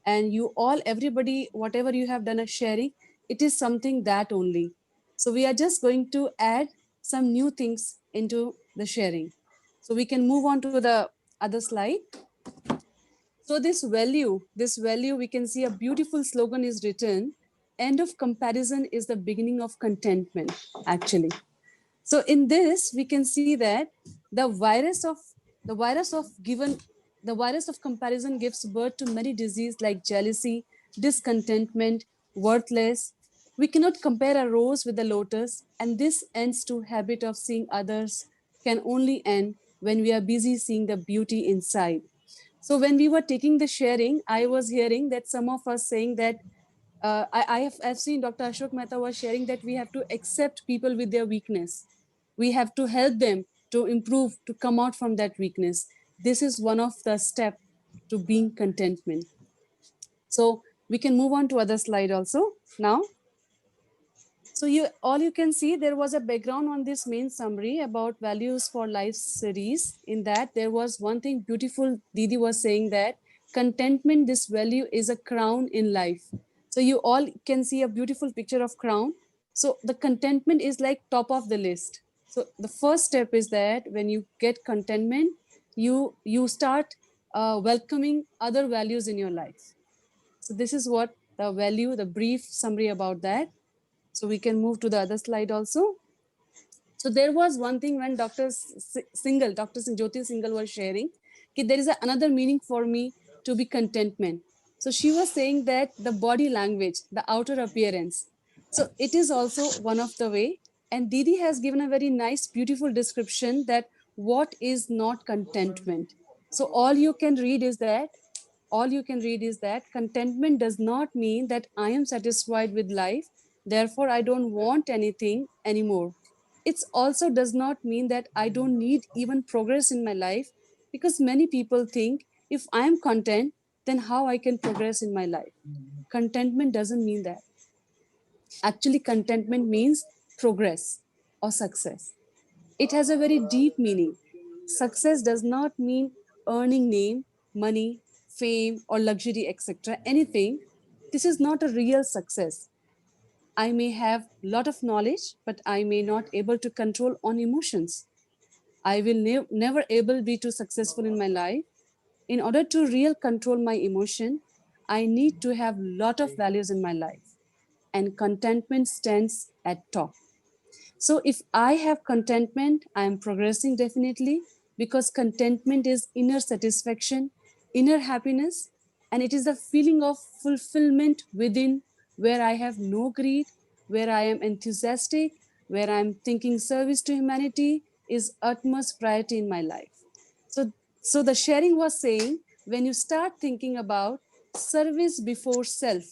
and you all, everybody, whatever you have done a sharing, it is something that only. So we are just going to add some new things into the sharing. So we can move on to the other slide. So this value, we can see a beautiful slogan is written: end of comparison is the beginning of contentment, actually. So in this, we can see that the virus of comparison gives birth to many diseases like jealousy, discontentment, worthless. We cannot compare a rose with a lotus, and this ends to habit of seeing others can only end when we are busy seeing the beauty inside. So when we were taking the sharing, I was hearing that some of us saying that I've seen Dr. Ashok Mehta was sharing that we have to accept people with their weakness. We have to help them to improve, to come out from that weakness. This is one of the steps to being contentment. So we can move on to other slide also now. So you can see there was a background on this main summary about values for life series. In that there was one thing beautiful Didi was saying that contentment, this value is a crown in life. So you all can see a beautiful picture of crown. So the contentment is like top of the list. So the first step is that when you get contentment, you start welcoming other values in your life. So this is what the value, the brief summary about that. So we can move to the other slide also. So there was one thing when Dr. Jyoti Singhal was sharing, there is another meaning for me to be contentment. So she was saying that the body language, the outer appearance. So it is also one of the way. And Didi has given a very nice, beautiful description that what is not contentment. So all you can read is that contentment does not mean that I am satisfied with life, therefore I don't want anything anymore. It also does not mean that I don't need even progress in my life, because many people think if I am content, then how I can progress in my life. Contentment doesn't mean that. Actually, contentment means progress or success. It has a very deep meaning. Success does not mean earning name, money, fame, or luxury, etc. Anything. This is not a real success. I may have a lot of knowledge, but I may not able to control on emotions. I will never able be too successful in my life. In order to real control my emotion, I need to have lot of values in my life, and contentment stands at top. So if I have contentment, I am progressing definitely, because contentment is inner satisfaction, inner happiness, and it is a feeling of fulfillment within where I have no greed, where I am enthusiastic, where I'm thinking service to humanity is utmost priority in my life. So, so the sharing was saying, when you start thinking about service before self,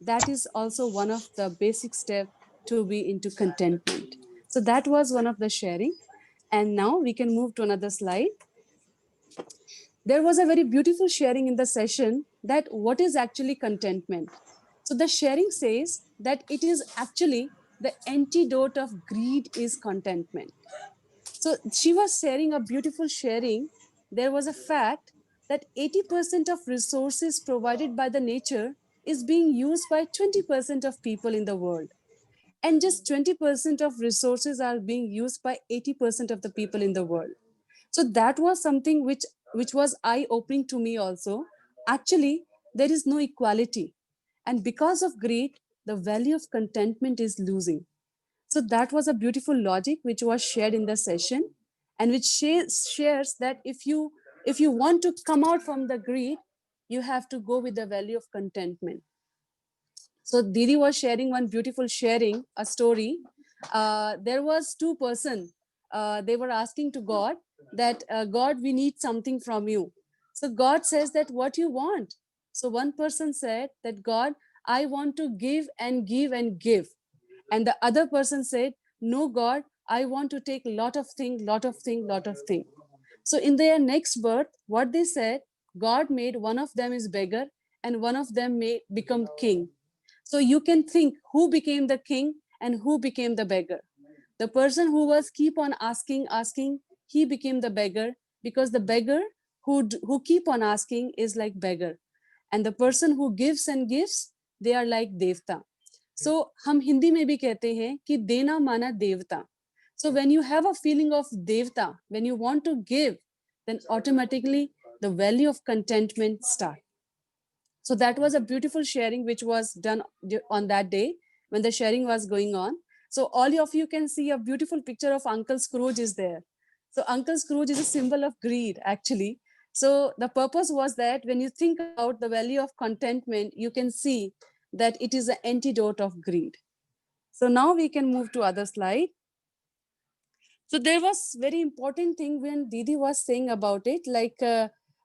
that is also one of the basic steps to be into contentment. So that was one of the sharing. And now we can move to another slide. There was a very beautiful sharing in the session that what is actually contentment. So the sharing says that it is actually the antidote of greed is contentment. So she was sharing a beautiful sharing. There was a fact that 80% of resources provided by the nature is being used by 20% of people in the world. And just 20% of resources are being used by 80% of the people in the world. So that was something which was eye opening to me also. Actually, there is no equality. And because of greed, the value of contentment is losing. So that was a beautiful logic which was shared in the session, and which shares that if you want to come out from the greed, you have to go with the value of contentment. So Didi was sharing one beautiful sharing, a story. There was two person. They were asking to God that, God, we need something from you. So God says that, what you want? So one person said that, God, I want to give and give and give. And the other person said, no, God, I want to take lot of thing, lot of thing, lot of thing. So in their next birth, what they said, God made one of them is beggar and one of them may become king. So you can think who became the king and who became the beggar. The person who was keep on asking, he became the beggar, because the beggar who keep on asking is like beggar. And the person who gives and gives, they are like devta. So हम हिंदी में भी कहते हैं कि देना माना देवता. So when you have a feeling of devta, when you want to give, then automatically the value of contentment starts. So that was a beautiful sharing which was done on that day when the sharing was going on. So all of you can see a beautiful picture of Uncle Scrooge is there. So Uncle Scrooge is a symbol of greed, actually. So the purpose was that when you think about the value of contentment, you can see that it is an antidote of greed. So now we can move to other slide. So there was very important thing when Didi was saying about it, like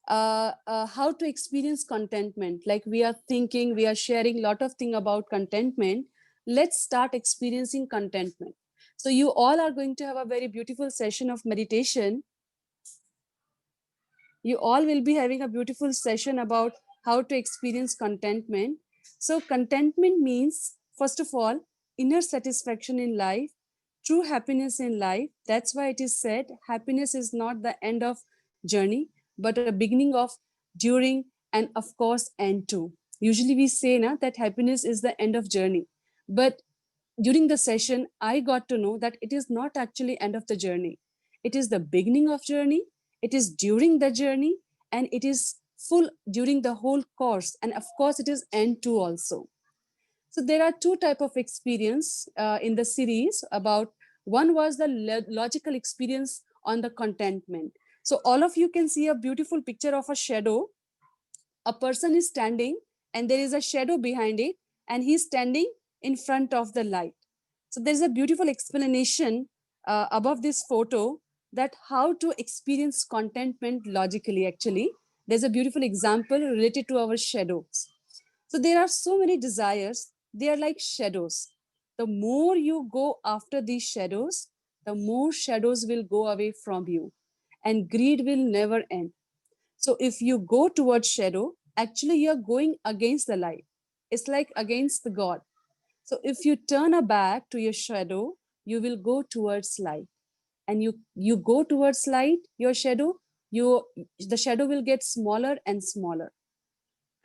how to experience contentment. Like we are thinking, we are sharing a lot of thing about contentment. Let's start experiencing contentment. So you all are going to have a very beautiful session of meditation. You all will be having a beautiful session about how to experience contentment. So contentment means, first of all, inner satisfaction in life, true happiness in life. That's why it is said happiness is not the end of journey, but a beginning of, during, and of course end too. Usually we say na, that happiness is the end of journey, but during the session I got to know that it is not actually end of the journey. It is the beginning of journey, it is during the journey, and it is full during the whole course, and of course it is end too also. So there are two type of experience in the series about. One was the logical experience on the contentment. So all of you can see a beautiful picture of a shadow. A person is standing and there is a shadow behind it, and he's standing in front of the light. So there's a beautiful explanation above this photo, that how to experience contentment logically. Actually, there's a beautiful example related to our shadows. So there are so many desires, they are like shadows. The more you go after these shadows, the more shadows will go away from you, and greed will never end. So if you go towards shadow, actually you're going against the light. It's like against the God. So if you turn a back to your shadow, you will go towards light. And you go towards light, your shadow, the shadow will get smaller and smaller.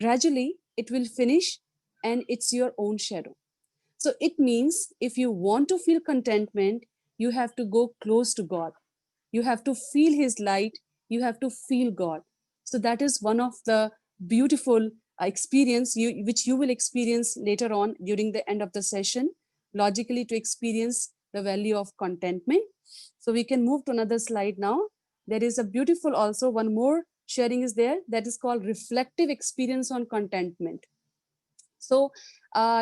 Gradually, it will finish and it's your own shadow. So it means if you want to feel contentment, you have to go close to God. You have to feel his light. You have to feel God. So that is one of the beautiful experience which you will experience later on during the end of the session, logically, to experience the value of contentment. So we can move to another slide now. There is a beautiful also one more sharing is there, that is called reflective experience on contentment. So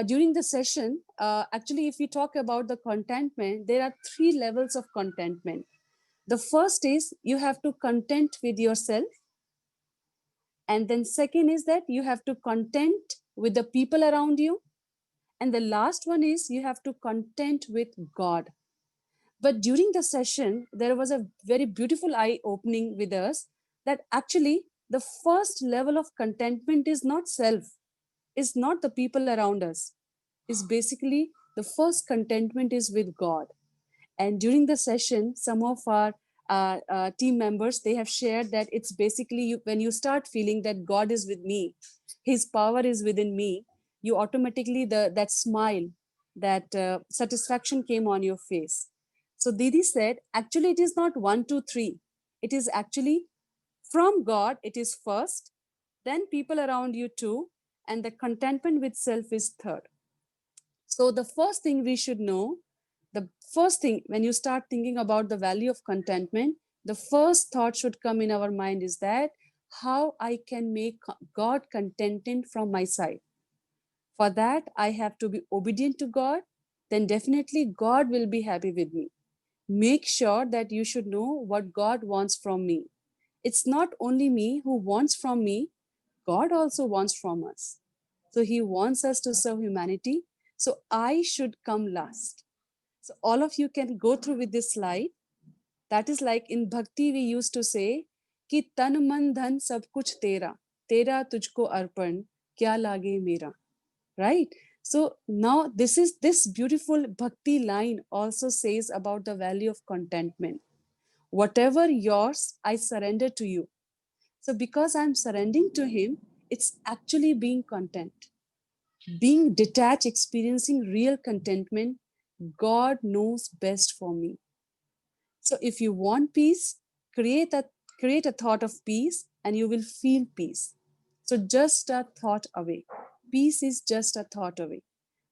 during the session, actually, if we talk about the contentment, there are 3 levels of contentment. The first is you have to content with yourself. And then second is that you have to content with the people around you. And the last one is you have to content with God. But during the session, there was a very beautiful eye opening with us that actually the first level of contentment is not self, is not the people around us. Is basically the first contentment is with God. And during the session, some of our team members, they have shared that it's basically when you start feeling that God is with me, his power is within me, you automatically, that smile, that satisfaction came on your face. So Didi said, actually, it is not 1, 2, 3. It is actually from God, it is first, then people around you too, and the contentment with self is third. So the first thing we should know, the first thing when you start thinking about the value of contentment, the first thought should come in our mind is that how I can make God contented from my side. For that, I have to be obedient to God, then definitely God will be happy with me. Make sure that you should know what God wants from me. It's not only me who wants from me, God also wants from us. So he wants us to serve humanity. So I should come last. So all of you can go through with this slide. That is like in Bhakti, we used to say, कि तन मन धन सब कुछ तेरा, तेरा तुझको अर्पण, क्या लागे मेरा. Right? So now this beautiful Bhakti line also says about the value of contentment. Whatever yours, I surrender to you. So because I'm surrendering to him, it's actually being content. Being detached, experiencing real contentment, God knows best for me. So if you want peace, create a thought of peace and you will feel peace. So just a thought away. Peace is just a thought away.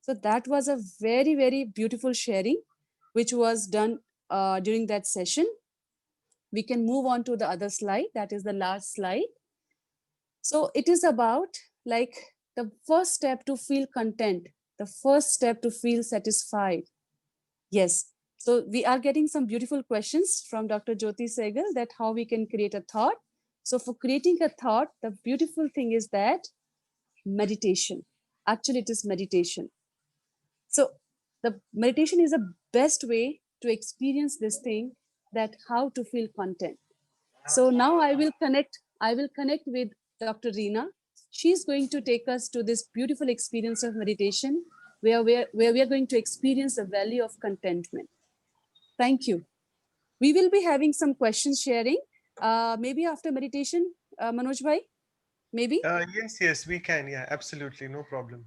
So that was a very, very beautiful sharing, which was done during that session. We can move on to the other slide. That is the last slide. So it is about like the first step to feel content, the first step to feel satisfied. Yes. So we are getting some beautiful questions from Dr. Jyoti Segal that how we can create a thought. So for creating a thought, the beautiful thing is that meditation. Actually, it is meditation. So the meditation is the best way to experience this thing, that how to feel content. So now I will connect with Dr. Reena. She's going to take us to this beautiful experience of meditation where we are going to experience the value of contentment. Thank you. We will be having some questions sharing. Maybe after meditation, Manoj bhai, maybe? Yes, we can. Yeah, absolutely. No problem.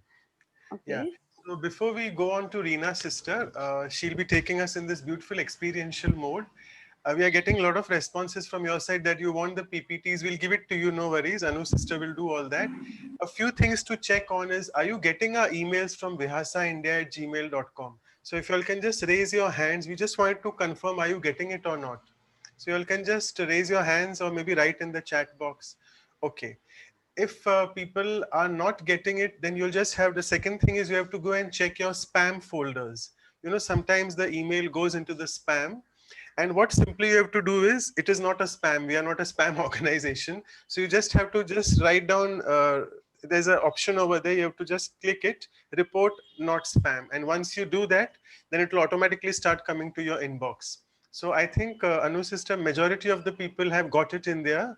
Okay. Yeah. So before we go on to Reena's sister, she'll be taking us in this beautiful experiential mode. We are getting a lot of responses from your side that you want the PPTs. We'll give it to you, no worries. Anu's sister will do all that. A few things to check on is, are you getting our emails from vihasaindia@gmail.com? So if you all can just raise your hands, we just wanted to confirm, are you getting it or not? So you all can just raise your hands or maybe write in the chat box. Okay. If people are not getting it, then you'll just have, the second thing is you have to go and check your spam folders. You know, sometimes the email goes into the spam, and what simply you have to do is, it is not a spam. We are not a spam organization. So you just have to just write down, there's an option over there. You have to just click it, report not spam. And once you do that, then it will automatically start coming to your inbox. So I think Anu system, majority of the people have got it in their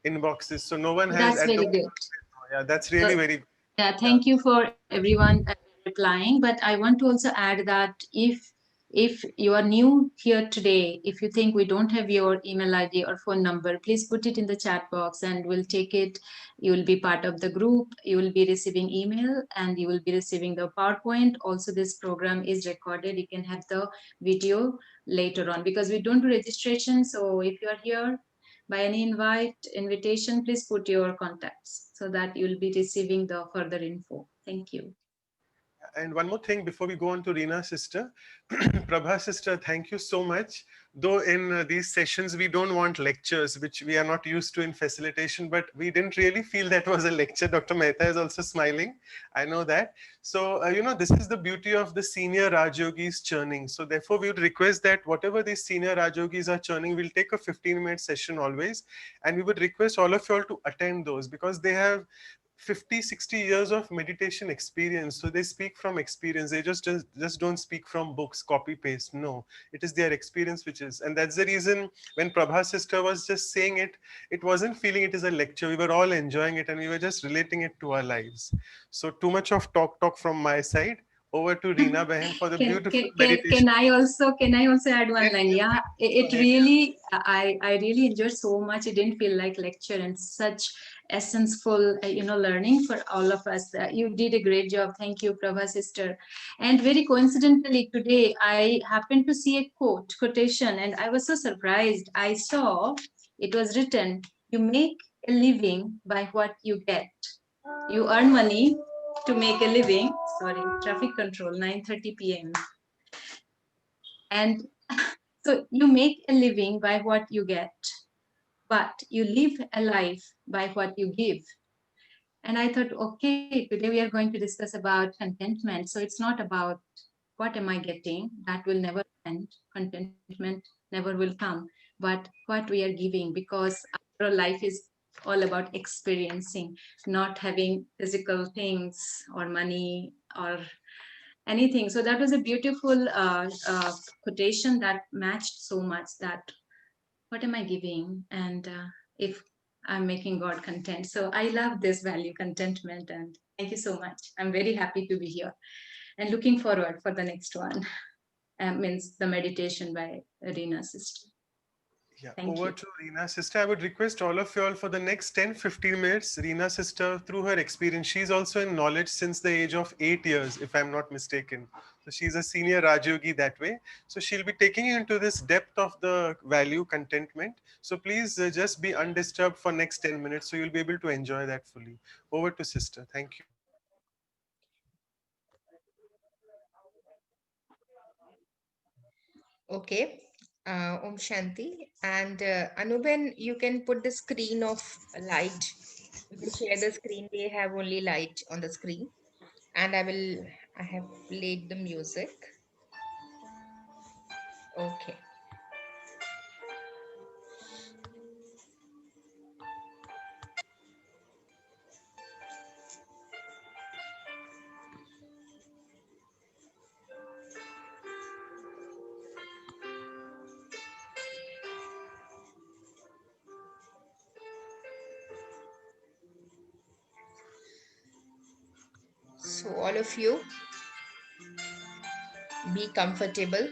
inboxes. So no one has That's at the very moment. good. Yeah, that's really very. Yeah, thank you for everyone replying. But I want to also add that if you are new here today, if you think we don't have your email ID or phone number, please put it in the chat box and we'll take it. You will be part of the group. You will be receiving email and you will be receiving the PowerPoint. Also, this program is recorded. You can have the video later on because we don't do registration. So if you are here by any invitation, please put your contacts so that you will be receiving the further info. Thank you. And one more thing before we go on to Reena sister, Prabha sister, thank you so much. Though in these sessions we don't want lectures, which we are not used to in facilitation, but we didn't really feel that was a lecture. Dr. Mehta is also smiling. I know that. So, this is the beauty of the senior Rajyogis churning. So therefore we would request that whatever these senior Rajyogis are churning, we'll take a 15-minute session always. And we would request all of you all to attend those because they have 50, 60 years of meditation experience. So they speak from experience. They just don't speak from books, copy paste. No, it is their experience which is. And that's the reason when Prabha's sister was just saying it, it wasn't feeling it is a lecture. We were all enjoying it and we were just relating it to our lives. So too much of talk from my side. Over to Reena Behan for the beautiful meditation. Can I also add one line? Yeah, it really, I really enjoyed so much. It didn't feel like lecture and such essence-full, learning for all of us. You did a great job. Thank you, Prabha sister. And very coincidentally today, I happened to see a quotation, and I was so surprised. I saw it was written, "You make a living by what you get. You earn money to make a living." Sorry, traffic control, 9:30 p.m. And so you make a living by what you get, but you live a life by what you give. And I thought, okay, today we are going to discuss about contentment. So it's not about what am I getting, that will never end. Contentment never will come, but what we are giving, because our life is all about experiencing, not having physical things or money or anything. So that was a beautiful quotation that matched so much, that what am I giving, and if I'm making God content. So I love this value, contentment, and thank you so much. I'm very happy to be here and looking forward for the next one. Means the meditation by Reena sister. Yeah, Thank over you. to Reena sister. I would request all of you all for the next 10-15 minutes. Reena sister, through her experience, she's also in knowledge since the age of 8 years, if I'm not mistaken. So she's a senior Rajyogi that way. So she'll be taking you into this depth of the value contentment. So please just be undisturbed for next 10 minutes. So you'll be able to enjoy that fully. Over to sister. Thank you. Okay. Om Shanti. And Anuben, you can put the screen of light. You can share the screen. They have only light on the screen. And I have played the music. Okay. So all of you, be comfortable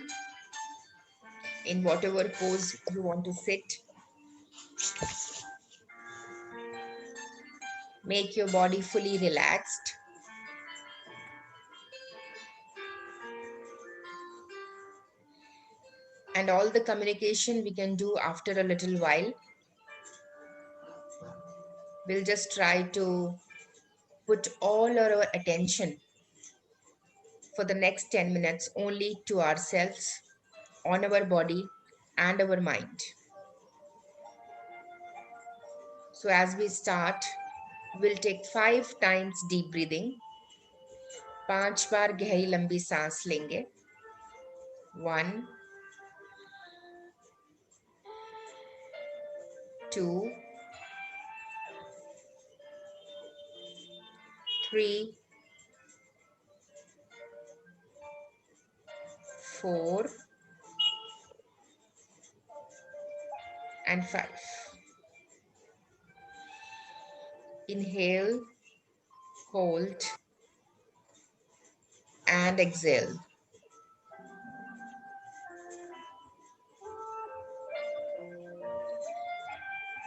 in whatever pose you want to sit. Make your body fully relaxed. And all the communication we can do after a little while. We'll just try to put all our attention for the next 10 minutes only to ourselves, on our body and our mind. So as we start, we'll take 5 times deep breathing. 5 बार गहरी लंबी सांस लेंगे. 1, 2, 3, 4, and 5. Inhale, hold, and exhale.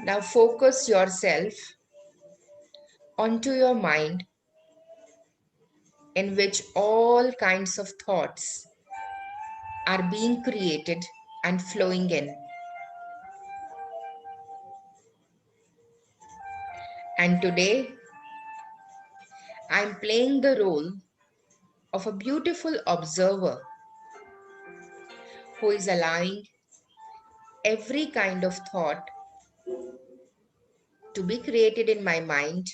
Now focus yourself onto your mind, in which all kinds of thoughts are being created and flowing in. And today, I'm playing the role of a beautiful observer who is allowing every kind of thought to be created in my mind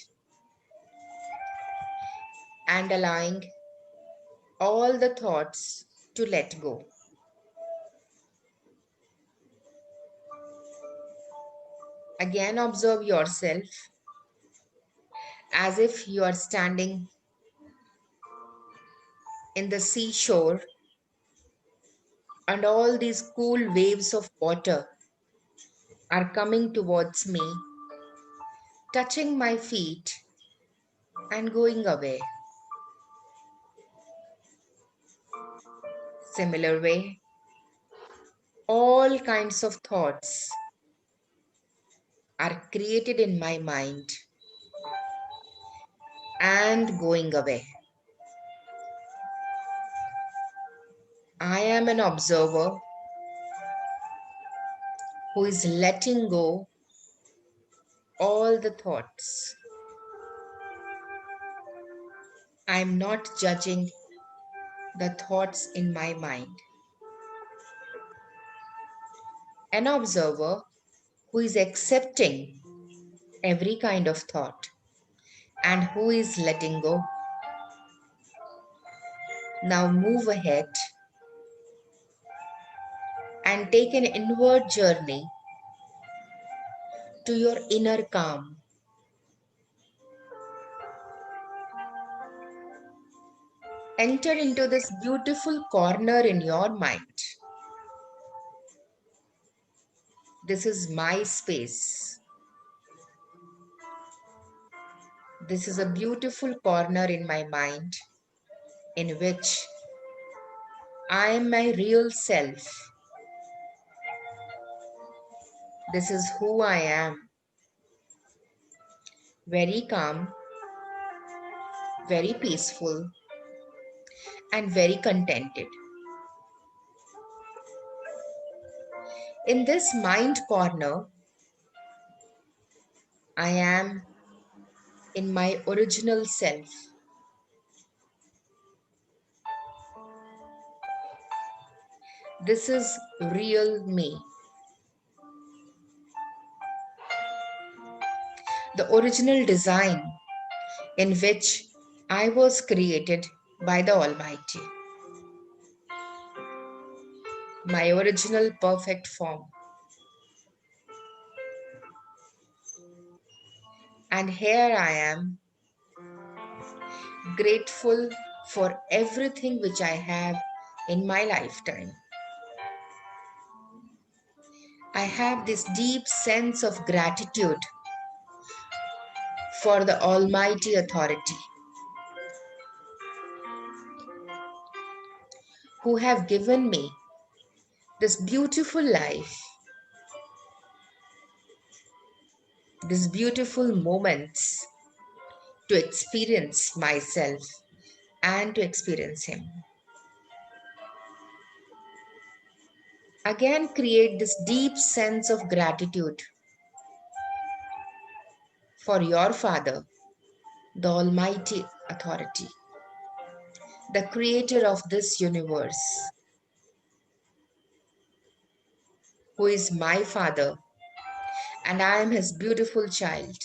and allowing all the thoughts to let go. Again, observe yourself as if you are standing in the seashore and all these cool waves of water are coming towards me, touching my feet and going away. Similar way, all kinds of thoughts are created in my mind and going away. I am an observer who is letting go all the thoughts. I'm not judging the thoughts in my mind. An observer who is accepting every kind of thought and who is letting go. Now move ahead and take an inward journey to your inner calm. Enter into this beautiful corner in your mind. This is my space. This is a beautiful corner in my mind in which I am my real self. This is who I am. Very calm, very peaceful, and very contented. In this mind corner, I am in my original self. This is real me. The original design in which I was created by the Almighty. My original perfect form. And here I am, grateful for everything which I have in my lifetime. I have this deep sense of gratitude for the Almighty Authority who have given me this beautiful life, these beautiful moments to experience myself and to experience Him. Again, create this deep sense of gratitude for your Father, the Almighty Authority, the creator of this universe, who is my Father, and I am His beautiful child.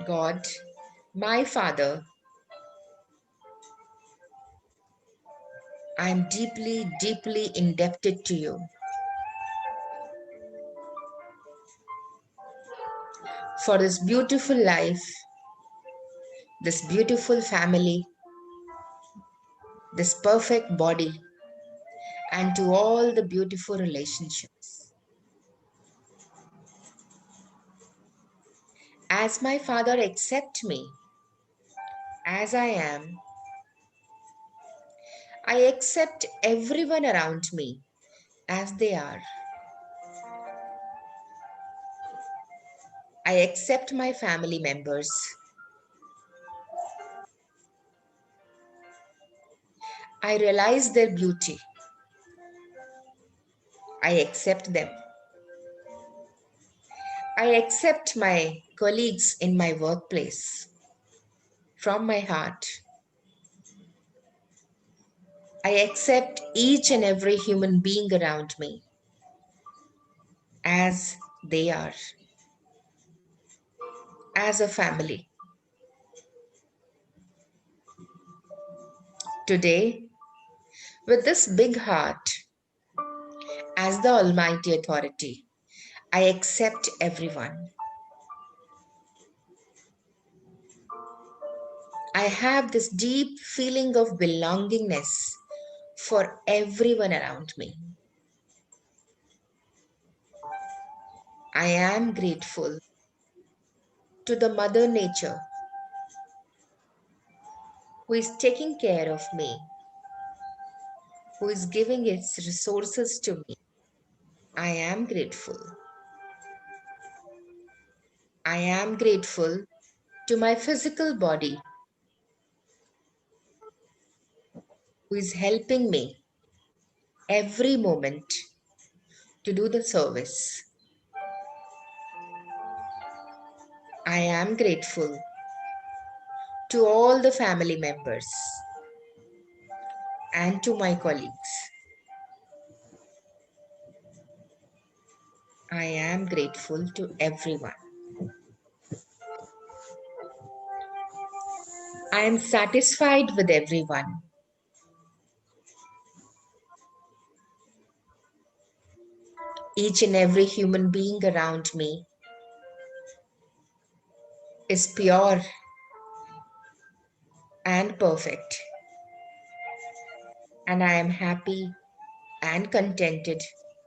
God, my Father, I am deeply, deeply indebted to you for this beautiful life, this beautiful family, this perfect body, and to all the beautiful relationships. As my Father, accept me as I am. I accept everyone around me as they are. I accept my family members. I realize their beauty. I accept them. I accept my colleagues in my workplace. from my heart, I accept each and every human being around me as they are, as a family. Today, with this big heart, as the Almighty Authority, I accept everyone. I have this deep feeling of belongingness for everyone around me. I am grateful to the Mother Nature who is taking care of me, who is giving its resources to me. I am grateful. I am grateful to my physical body who is helping me every moment to do the service. I am grateful to all the family members and to my colleagues. I am grateful to everyone. I am satisfied with everyone. Each and every human being around me is pure and perfect, and I am happy and contented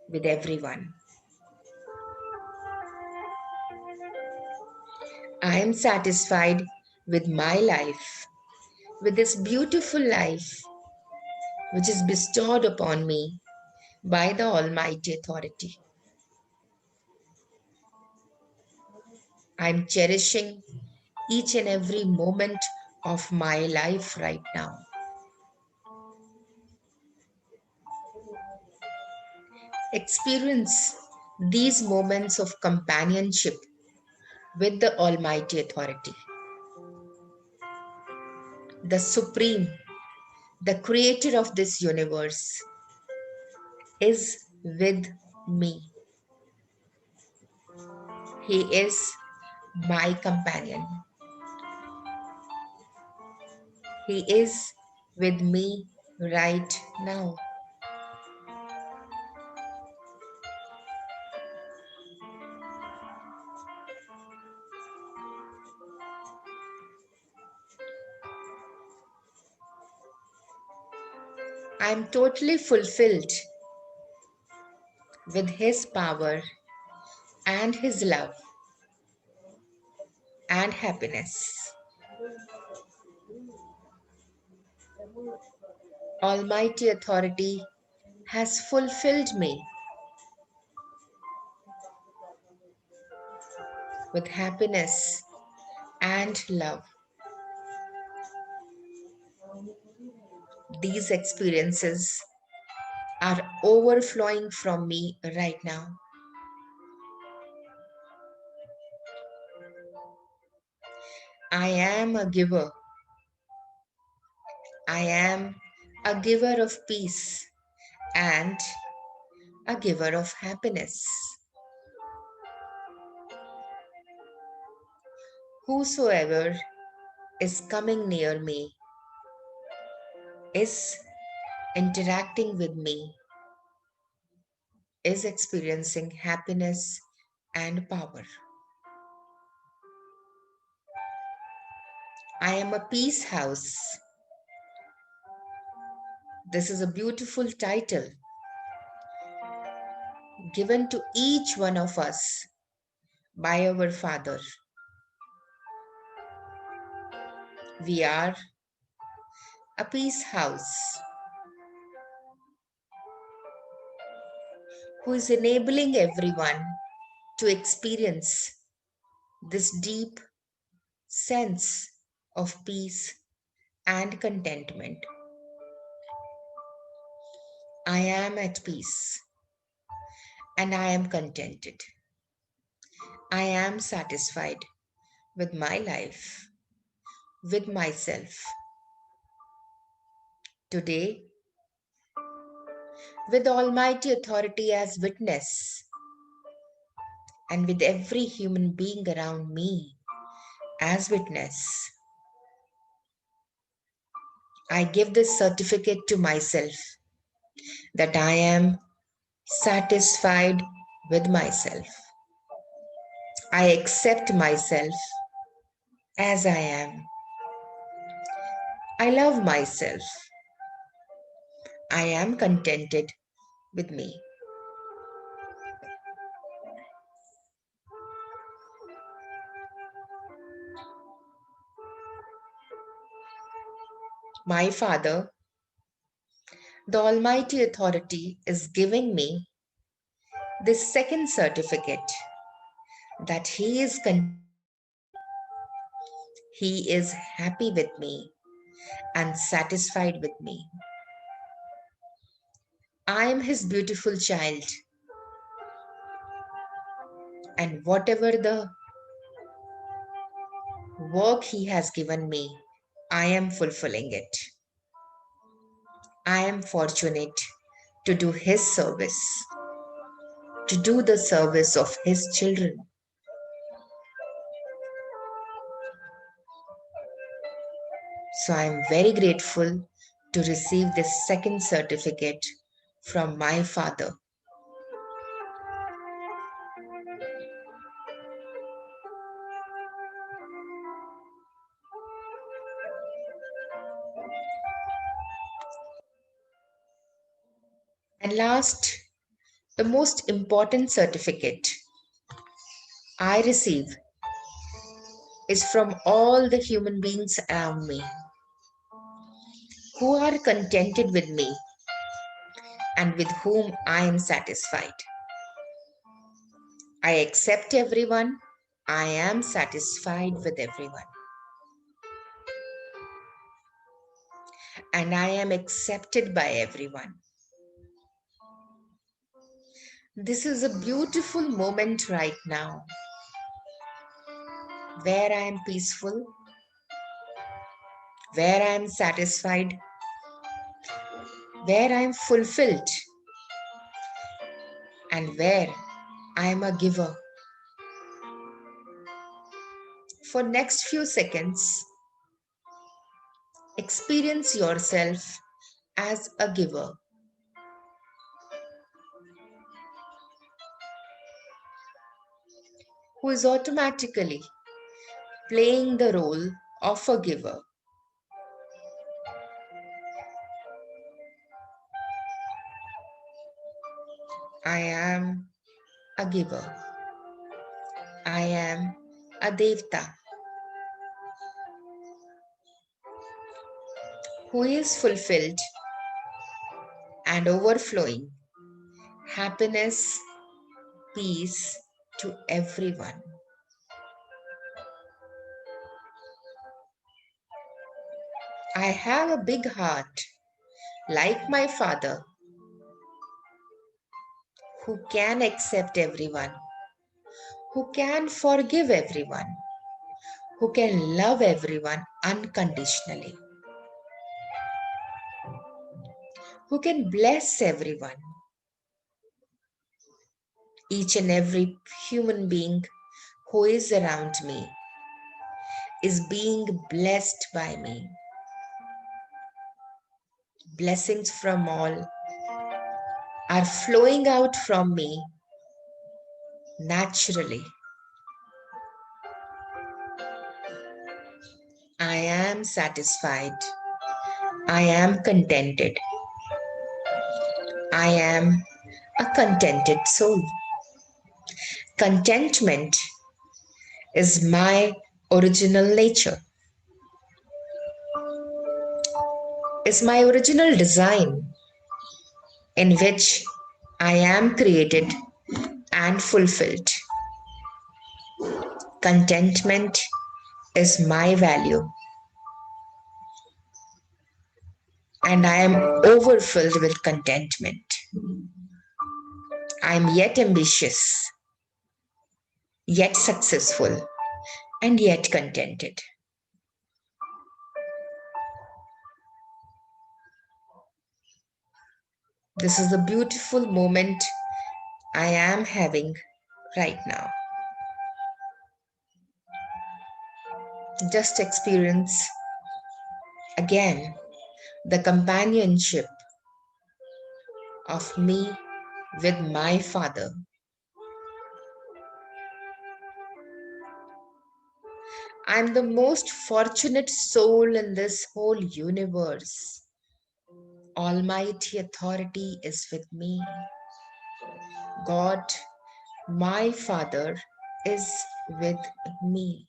with everyone. I am satisfied with my life, with this beautiful life which is bestowed upon me by the Almighty Authority. I am cherishing each and every moment of my life right now. Experience these moments of companionship with the Almighty Authority. The Supreme, the Creator of this universe, is with me. He is my companion. He is with me right now. I am totally fulfilled with His power and His love and happiness. Almighty Authority has fulfilled me with happiness and love. These experiences are overflowing from me right now. I am a giver. I am a giver of peace and a giver of happiness. Whosoever is coming near me is interacting with me, is experiencing happiness and power. I am a peace house. This is a beautiful title given to each one of us by our Father. We are a peace house who is enabling everyone to experience this deep sense of peace and contentment. I am at peace and I am contented. I am satisfied with my life, with myself. Today, with Almighty Authority as witness, and with every human being around me as witness, I give this certificate to myself that I am satisfied with myself. I accept myself as I am. I love myself. I am contented with me. My Father, the Almighty Authority, is giving me this second certificate that He is contented with me, He is happy with me, and satisfied with me. I am His beautiful child, and whatever the work He has given me, I am fulfilling it. I am fortunate to do His service, to do the service of His children. So I am very grateful to receive this second certificate from my Father. And last, the most important certificate I receive is from all the human beings around me who are contented with me and with whom I am satisfied. I accept everyone. I am satisfied with everyone. And I am accepted by everyone. This is a beautiful moment right now where I am peaceful, where I am satisfied, where I am fulfilled, and where I am a giver. For next few seconds, experience yourself as a giver. Who is automatically playing the role of a giver. I am a giver. I am a Devta who is fulfilled and overflowing happiness, peace to everyone. I have a big heart like my Father who can accept everyone, who can forgive everyone, who can love everyone unconditionally, who can bless everyone. Each and every human being who is around me is being blessed by me. Blessings from all are flowing out from me naturally. I am satisfied. I am contented. I am a contented soul. Contentment is my original nature. Is my original design in which I am created and fulfilled. Contentment is my value. And I am overfilled with contentment. I am yet ambitious, yet successful, and yet contented. This is the beautiful moment I am having right now. Just experience again the companionship of me with my father. I'm the most fortunate soul in this whole universe. Almighty authority is with me. God, my Father, is with me.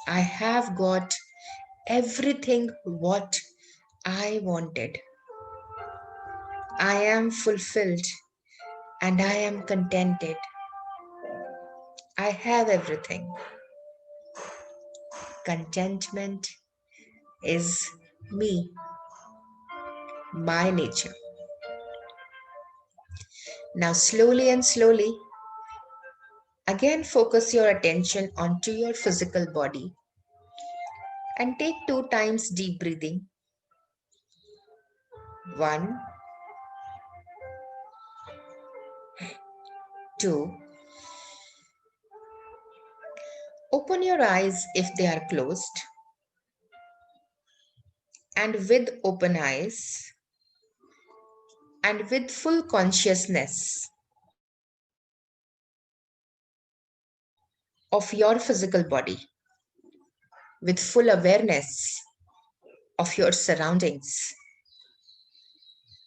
I have got everything what I wanted. I am fulfilled and I am contented. I have everything. Contentment is me, my nature. Now, slowly and slowly, again focus your attention onto your physical body and take 2 times deep breathing. 1, 2. Open your eyes if they are closed. And with open eyes and with full consciousness of your physical body, with full awareness of your surroundings,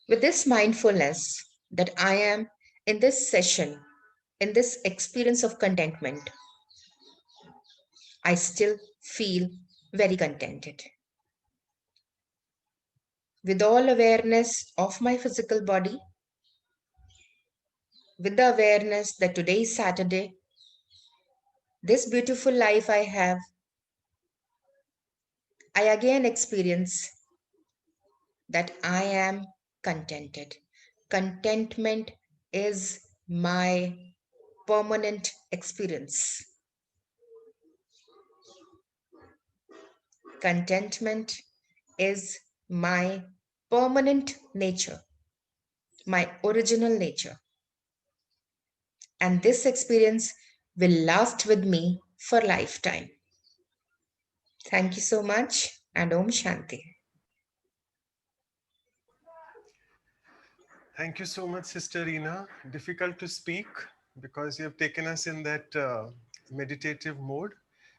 with this mindfulness that I am in this session, in this experience of contentment, I still feel very contented. With all awareness of my physical body, with the awareness that today is Saturday, this beautiful life I have, I again experience that I am contented. Contentment is my permanent experience. Contentment is my permanent nature, my original nature. And this experience will last with me for lifetime. Thank you so much and Om Shanti. Thank you so much, Sister Reena. Difficult to speak because you have taken us in that meditative mode.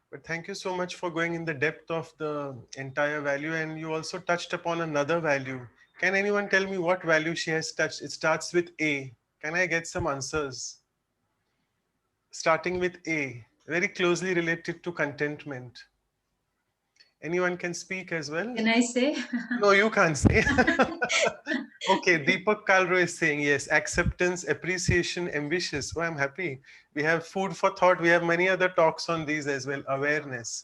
But thank you so much for going in the depth of the entire value. And you also touched upon another value. Can anyone tell me what value she has touched? It starts with A. Can I get some answers? Starting with A, very closely related to contentment. Anyone can speak as well? Can I say? No, you can't say. Okay, Deepak Kalro is saying yes, acceptance, appreciation, ambitious. Oh, I'm happy. We have food for thought. We have many other talks on these as well. Awareness.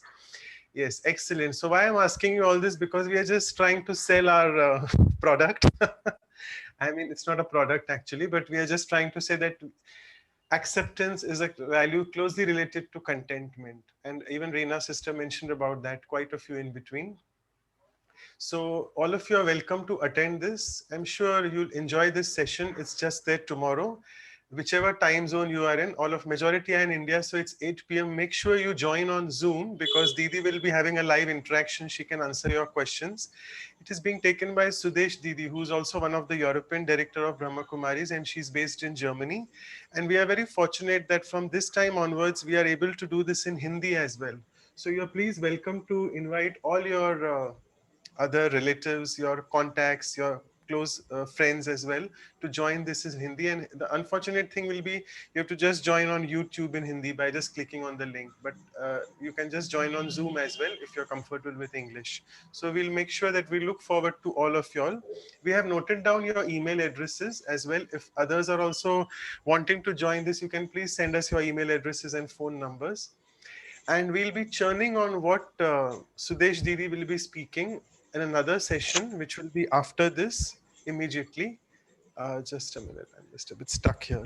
Yes, excellent. So why I'm asking you all this, because we are just trying to sell our product. I mean, it's not a product actually, but we are just trying to say that acceptance is a value closely related to contentment. And even Rena's sister mentioned about that, quite a few in between. So all of you are welcome to attend this. I'm sure you'll enjoy this session. It's just there tomorrow. Whichever time zone you are in, all of majority are in India, so it's 8 p.m. Make sure you join on Zoom because Didi will be having a live interaction. She can answer your questions. It is being taken by Sudesh Didi, who's also one of the European director of Brahma Kumaris, and she's based in Germany. And we are very fortunate that from this time onwards, we are able to do this in Hindi as well. So you're please welcome to invite all your other relatives, your contacts, your close friends as well to join this in Hindi. And the unfortunate thing will be you have to just join on YouTube in Hindi by just clicking on the link. But you can just join on Zoom as well if you're comfortable with English. So we'll make sure that we look forward to all of y'all. We have noted down your email addresses as well. If others are also wanting to join this, you can please send us your email addresses and phone numbers. And we'll be churning on what Sudesh Didi will be speaking in another session, which will be after this immediately. Just a minute, I'm just a bit stuck here.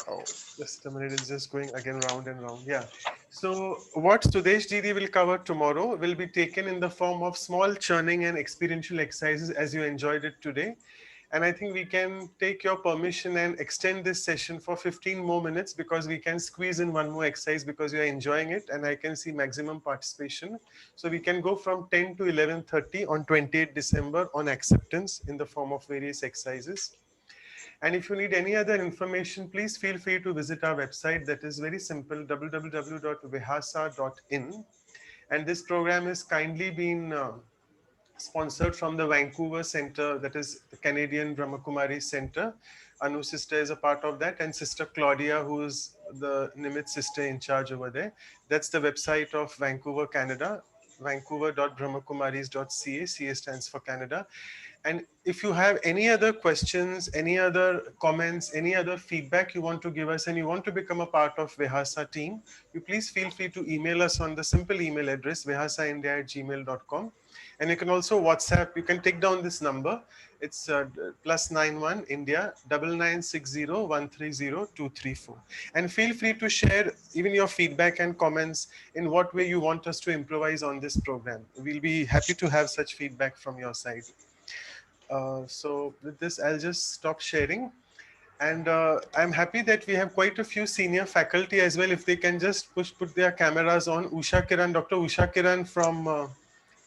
Oh, just a minute, it's just going again round and round. Yeah. So what Sudesh Didi will cover tomorrow will be taken in the form of small churning and experiential exercises as you enjoyed it today. And I think we can take your permission and extend this session for 15 more minutes because we can squeeze in one more exercise because you are enjoying it and I can see maximum participation. So we can go from 10 to 11:30 on 28th December on acceptance in the form of various exercises. And if you need any other information, please feel free to visit our website. That is very simple, www.vihasa.in. And this program is kindly been sponsored from the Vancouver Center, that is the Canadian Brahmakumari Center. Anu's sister is a part of that, and Sister Claudia, who is the Nimit sister in charge over there. That's the website of Vancouver, Canada, vancouver.brahmakumaris.ca. CA stands for Canada. And if you have any other questions, any other comments, any other feedback you want to give us and you want to become a part of Vihasa team, you please feel free to email us on the simple email address vihasaindia@gmail.com. And you can also WhatsApp, you can take down this number. It's +91 India 9960130234. And feel free to share even your feedback and comments in what way you want us to improvise on this program. We'll be happy to have such feedback from your side. So with this, I'll just stop sharing. And I'm happy that we have quite a few senior faculty as well. If they can just put their cameras on. Usha Kiran, Dr. Usha Kiran from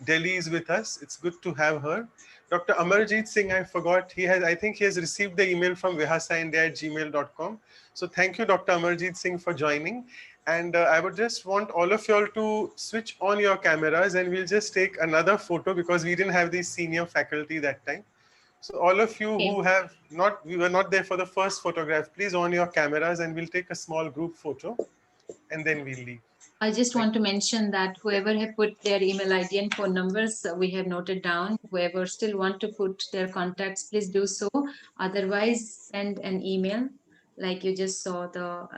Delhi is with us. It's good to have her. Dr. Amarjeet Singh, I forgot. I think he has received the email from vihasaindia@gmail.com. So thank you, Dr. Amarjeet Singh, for joining. And I would just want all of you all to switch on your cameras and we'll just take another photo because we didn't have the senior faculty that time. So all of you who have we were not there for the first photograph, please on your cameras and we'll take a small group photo and then we'll leave. I just want to mention that whoever have put their email ID and phone numbers, we have noted down. Whoever still want to put their contacts, please do so. Otherwise, send an email like you just saw the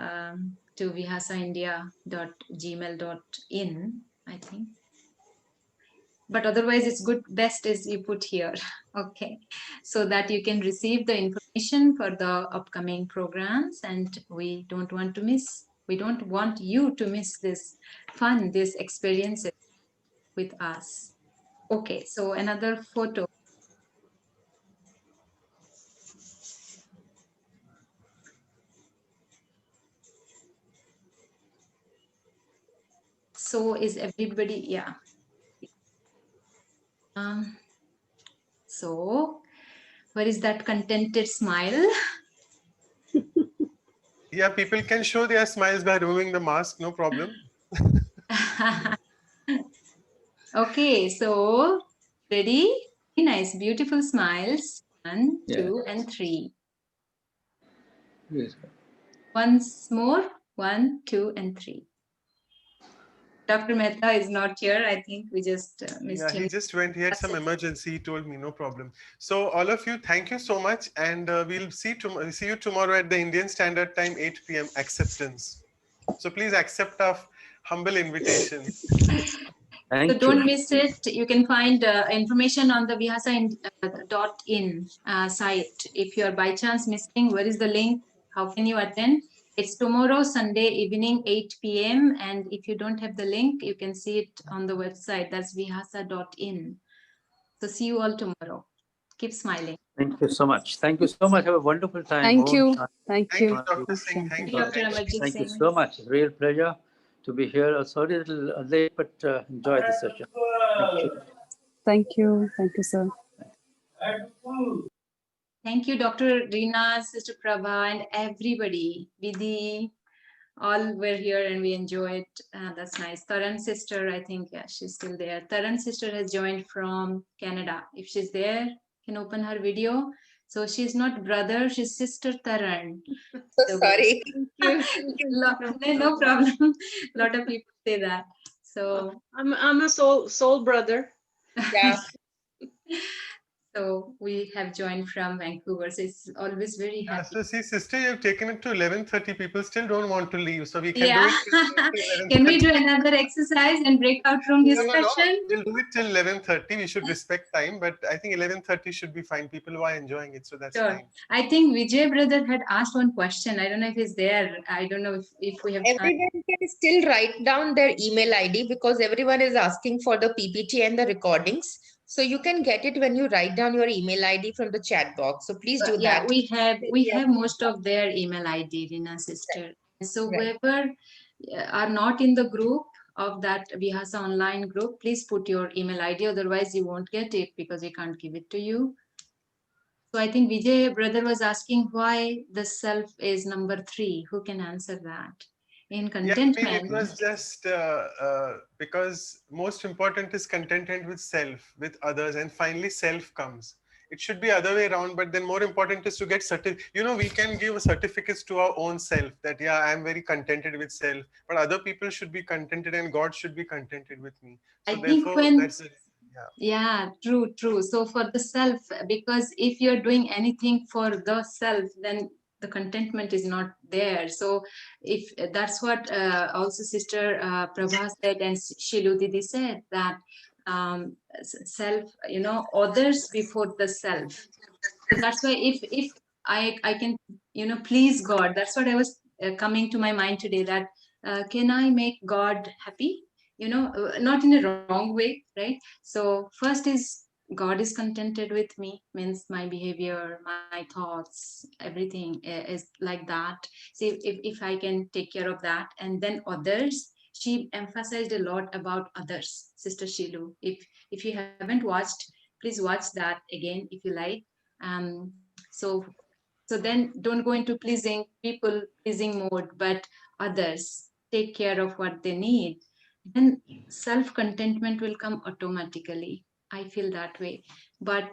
to vihasaindia.gmail.in, I think. But otherwise, it's good. Best is you put here, okay, so that you can receive the information for the upcoming programs, and we don't want to miss. We don't want you to miss this fun, this experiences with us. Okay, so another photo. So is everybody, yeah. So where is that contented smile? Yeah, people can show their smiles by removing the mask, no problem. Okay, so ready? Nice, beautiful smiles. 1, 2, and 3. Yes. Once more. 1, 2, and 3. Dr. Mehta is not here. I think we just missed him. He just went. He had some emergency. He told me, no problem. So all of you, thank you so much. And we'll see you tomorrow at the Indian Standard Time, 8 p.m. Acceptance. So please accept our humble invitation. So don't miss it. You can find information on the vihasa.in site. If you are by chance missing, where is the link? How can you attend? It's tomorrow, Sunday evening, 8 p.m. And if you don't have the link, you can see it on the website. That's vihasa.in. So see you all tomorrow. Keep smiling. Thank you so much. Thank you so much. Have a wonderful time. Thank you. Thank you, Dr. Singh. Thank you, Dr. Amarjeet Thank you Singh. so much. Real pleasure to be here. Sorry a little late, but enjoy the session. Thank you. Thank you. Thank you, sir. Thank you, Dr. Reena, Sister Prabha, and everybody. Vidhi, all were here and we enjoyed. That's nice. Taran sister, I think, yeah, she's still there. Taran sister has joined from Canada. If she's there, can open her video. So she's not brother, she's sister Taran. So sorry. No problem. A lot of people say that. So I'm a soul brother. Yeah. So we have joined from Vancouver. So it's always very Yeah, happy. so see, sister, you've taken it to 11:30. People still don't want to leave, so we can do Yeah. it till Can we 11:30. do another exercise and breakout room No, discussion? we'll do it till 11:30. We should respect time, but I think 11:30 should be fine. People are enjoying it, so that's Sure. fine. I think Vijay brother had asked one question. I don't know if he's there. I don't know if we have time. Everyone can still write down their email ID because everyone is asking for the PPT and the recordings. So you can get it when you write down your email ID from the chat box. So please do Yeah, that. we have most of their email ID, Rina sister. So Right. whoever are not in the group of that Vihasa online group, please put your email ID. Otherwise, you won't get it because we can't give it to you. So I think Vijay brother was asking why the self is number 3. Who can answer that? In Yeah, I mean, it contentment. was just because most important is contentment with self, with others, and finally self comes. It should be other way around, but then more important is to get we can give certificates to our own self that, yeah, I'm very contented with self, but other people should be contented and God should be contented with me. So I think therefore, when that's it. yeah, true. So for the self, because if you're doing anything for the self, then the contentment is not there. So if that's what also Sister Prabha said and Shilu Didi said that self, others before the self. So that's why if I can please God, that's what I was coming to my mind today, that can I make God happy, not in a wrong way, right? So first is God is contented with me, means my behavior, my thoughts, everything is like that. See, if I can take care of that, and then others, she emphasized a lot about others, Sister Shilu. If you haven't watched, please watch that again if you like. So then don't go into people pleasing mode, but others, take care of what they need. Then self contentment will come automatically. I feel that way, but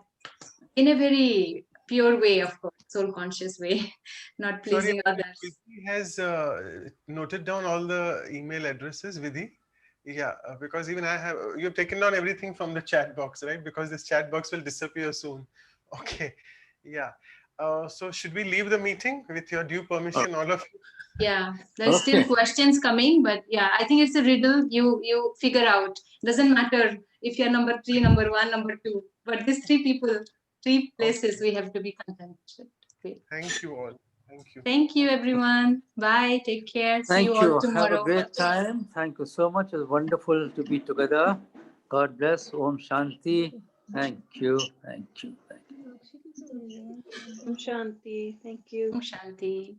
in a very pure way, of course, soul conscious way, not Sorry, pleasing others. Vidhi has noted down all the email addresses, Vidhi. Yeah, because even I have, you've taken down everything from the chat box, right? Because this chat box will disappear soon. Okay, yeah. So should we leave the meeting with your due permission, all of you? Yeah, there's still questions coming, but yeah, I think it's a riddle you figure out. Doesn't matter if you're number 3, number 1, number 2, but these 3 people, 3 places we have to be content with. Okay. Thank you all. Thank you. Thank you, everyone. Bye. Take care. See you Thank all you. Have a tomorrow. great time. Thank you so much. It's wonderful to be together. God bless. Om Shanti. Thank you. Thank you. Thank you. Om Shanti. Thank you. Om Shanti.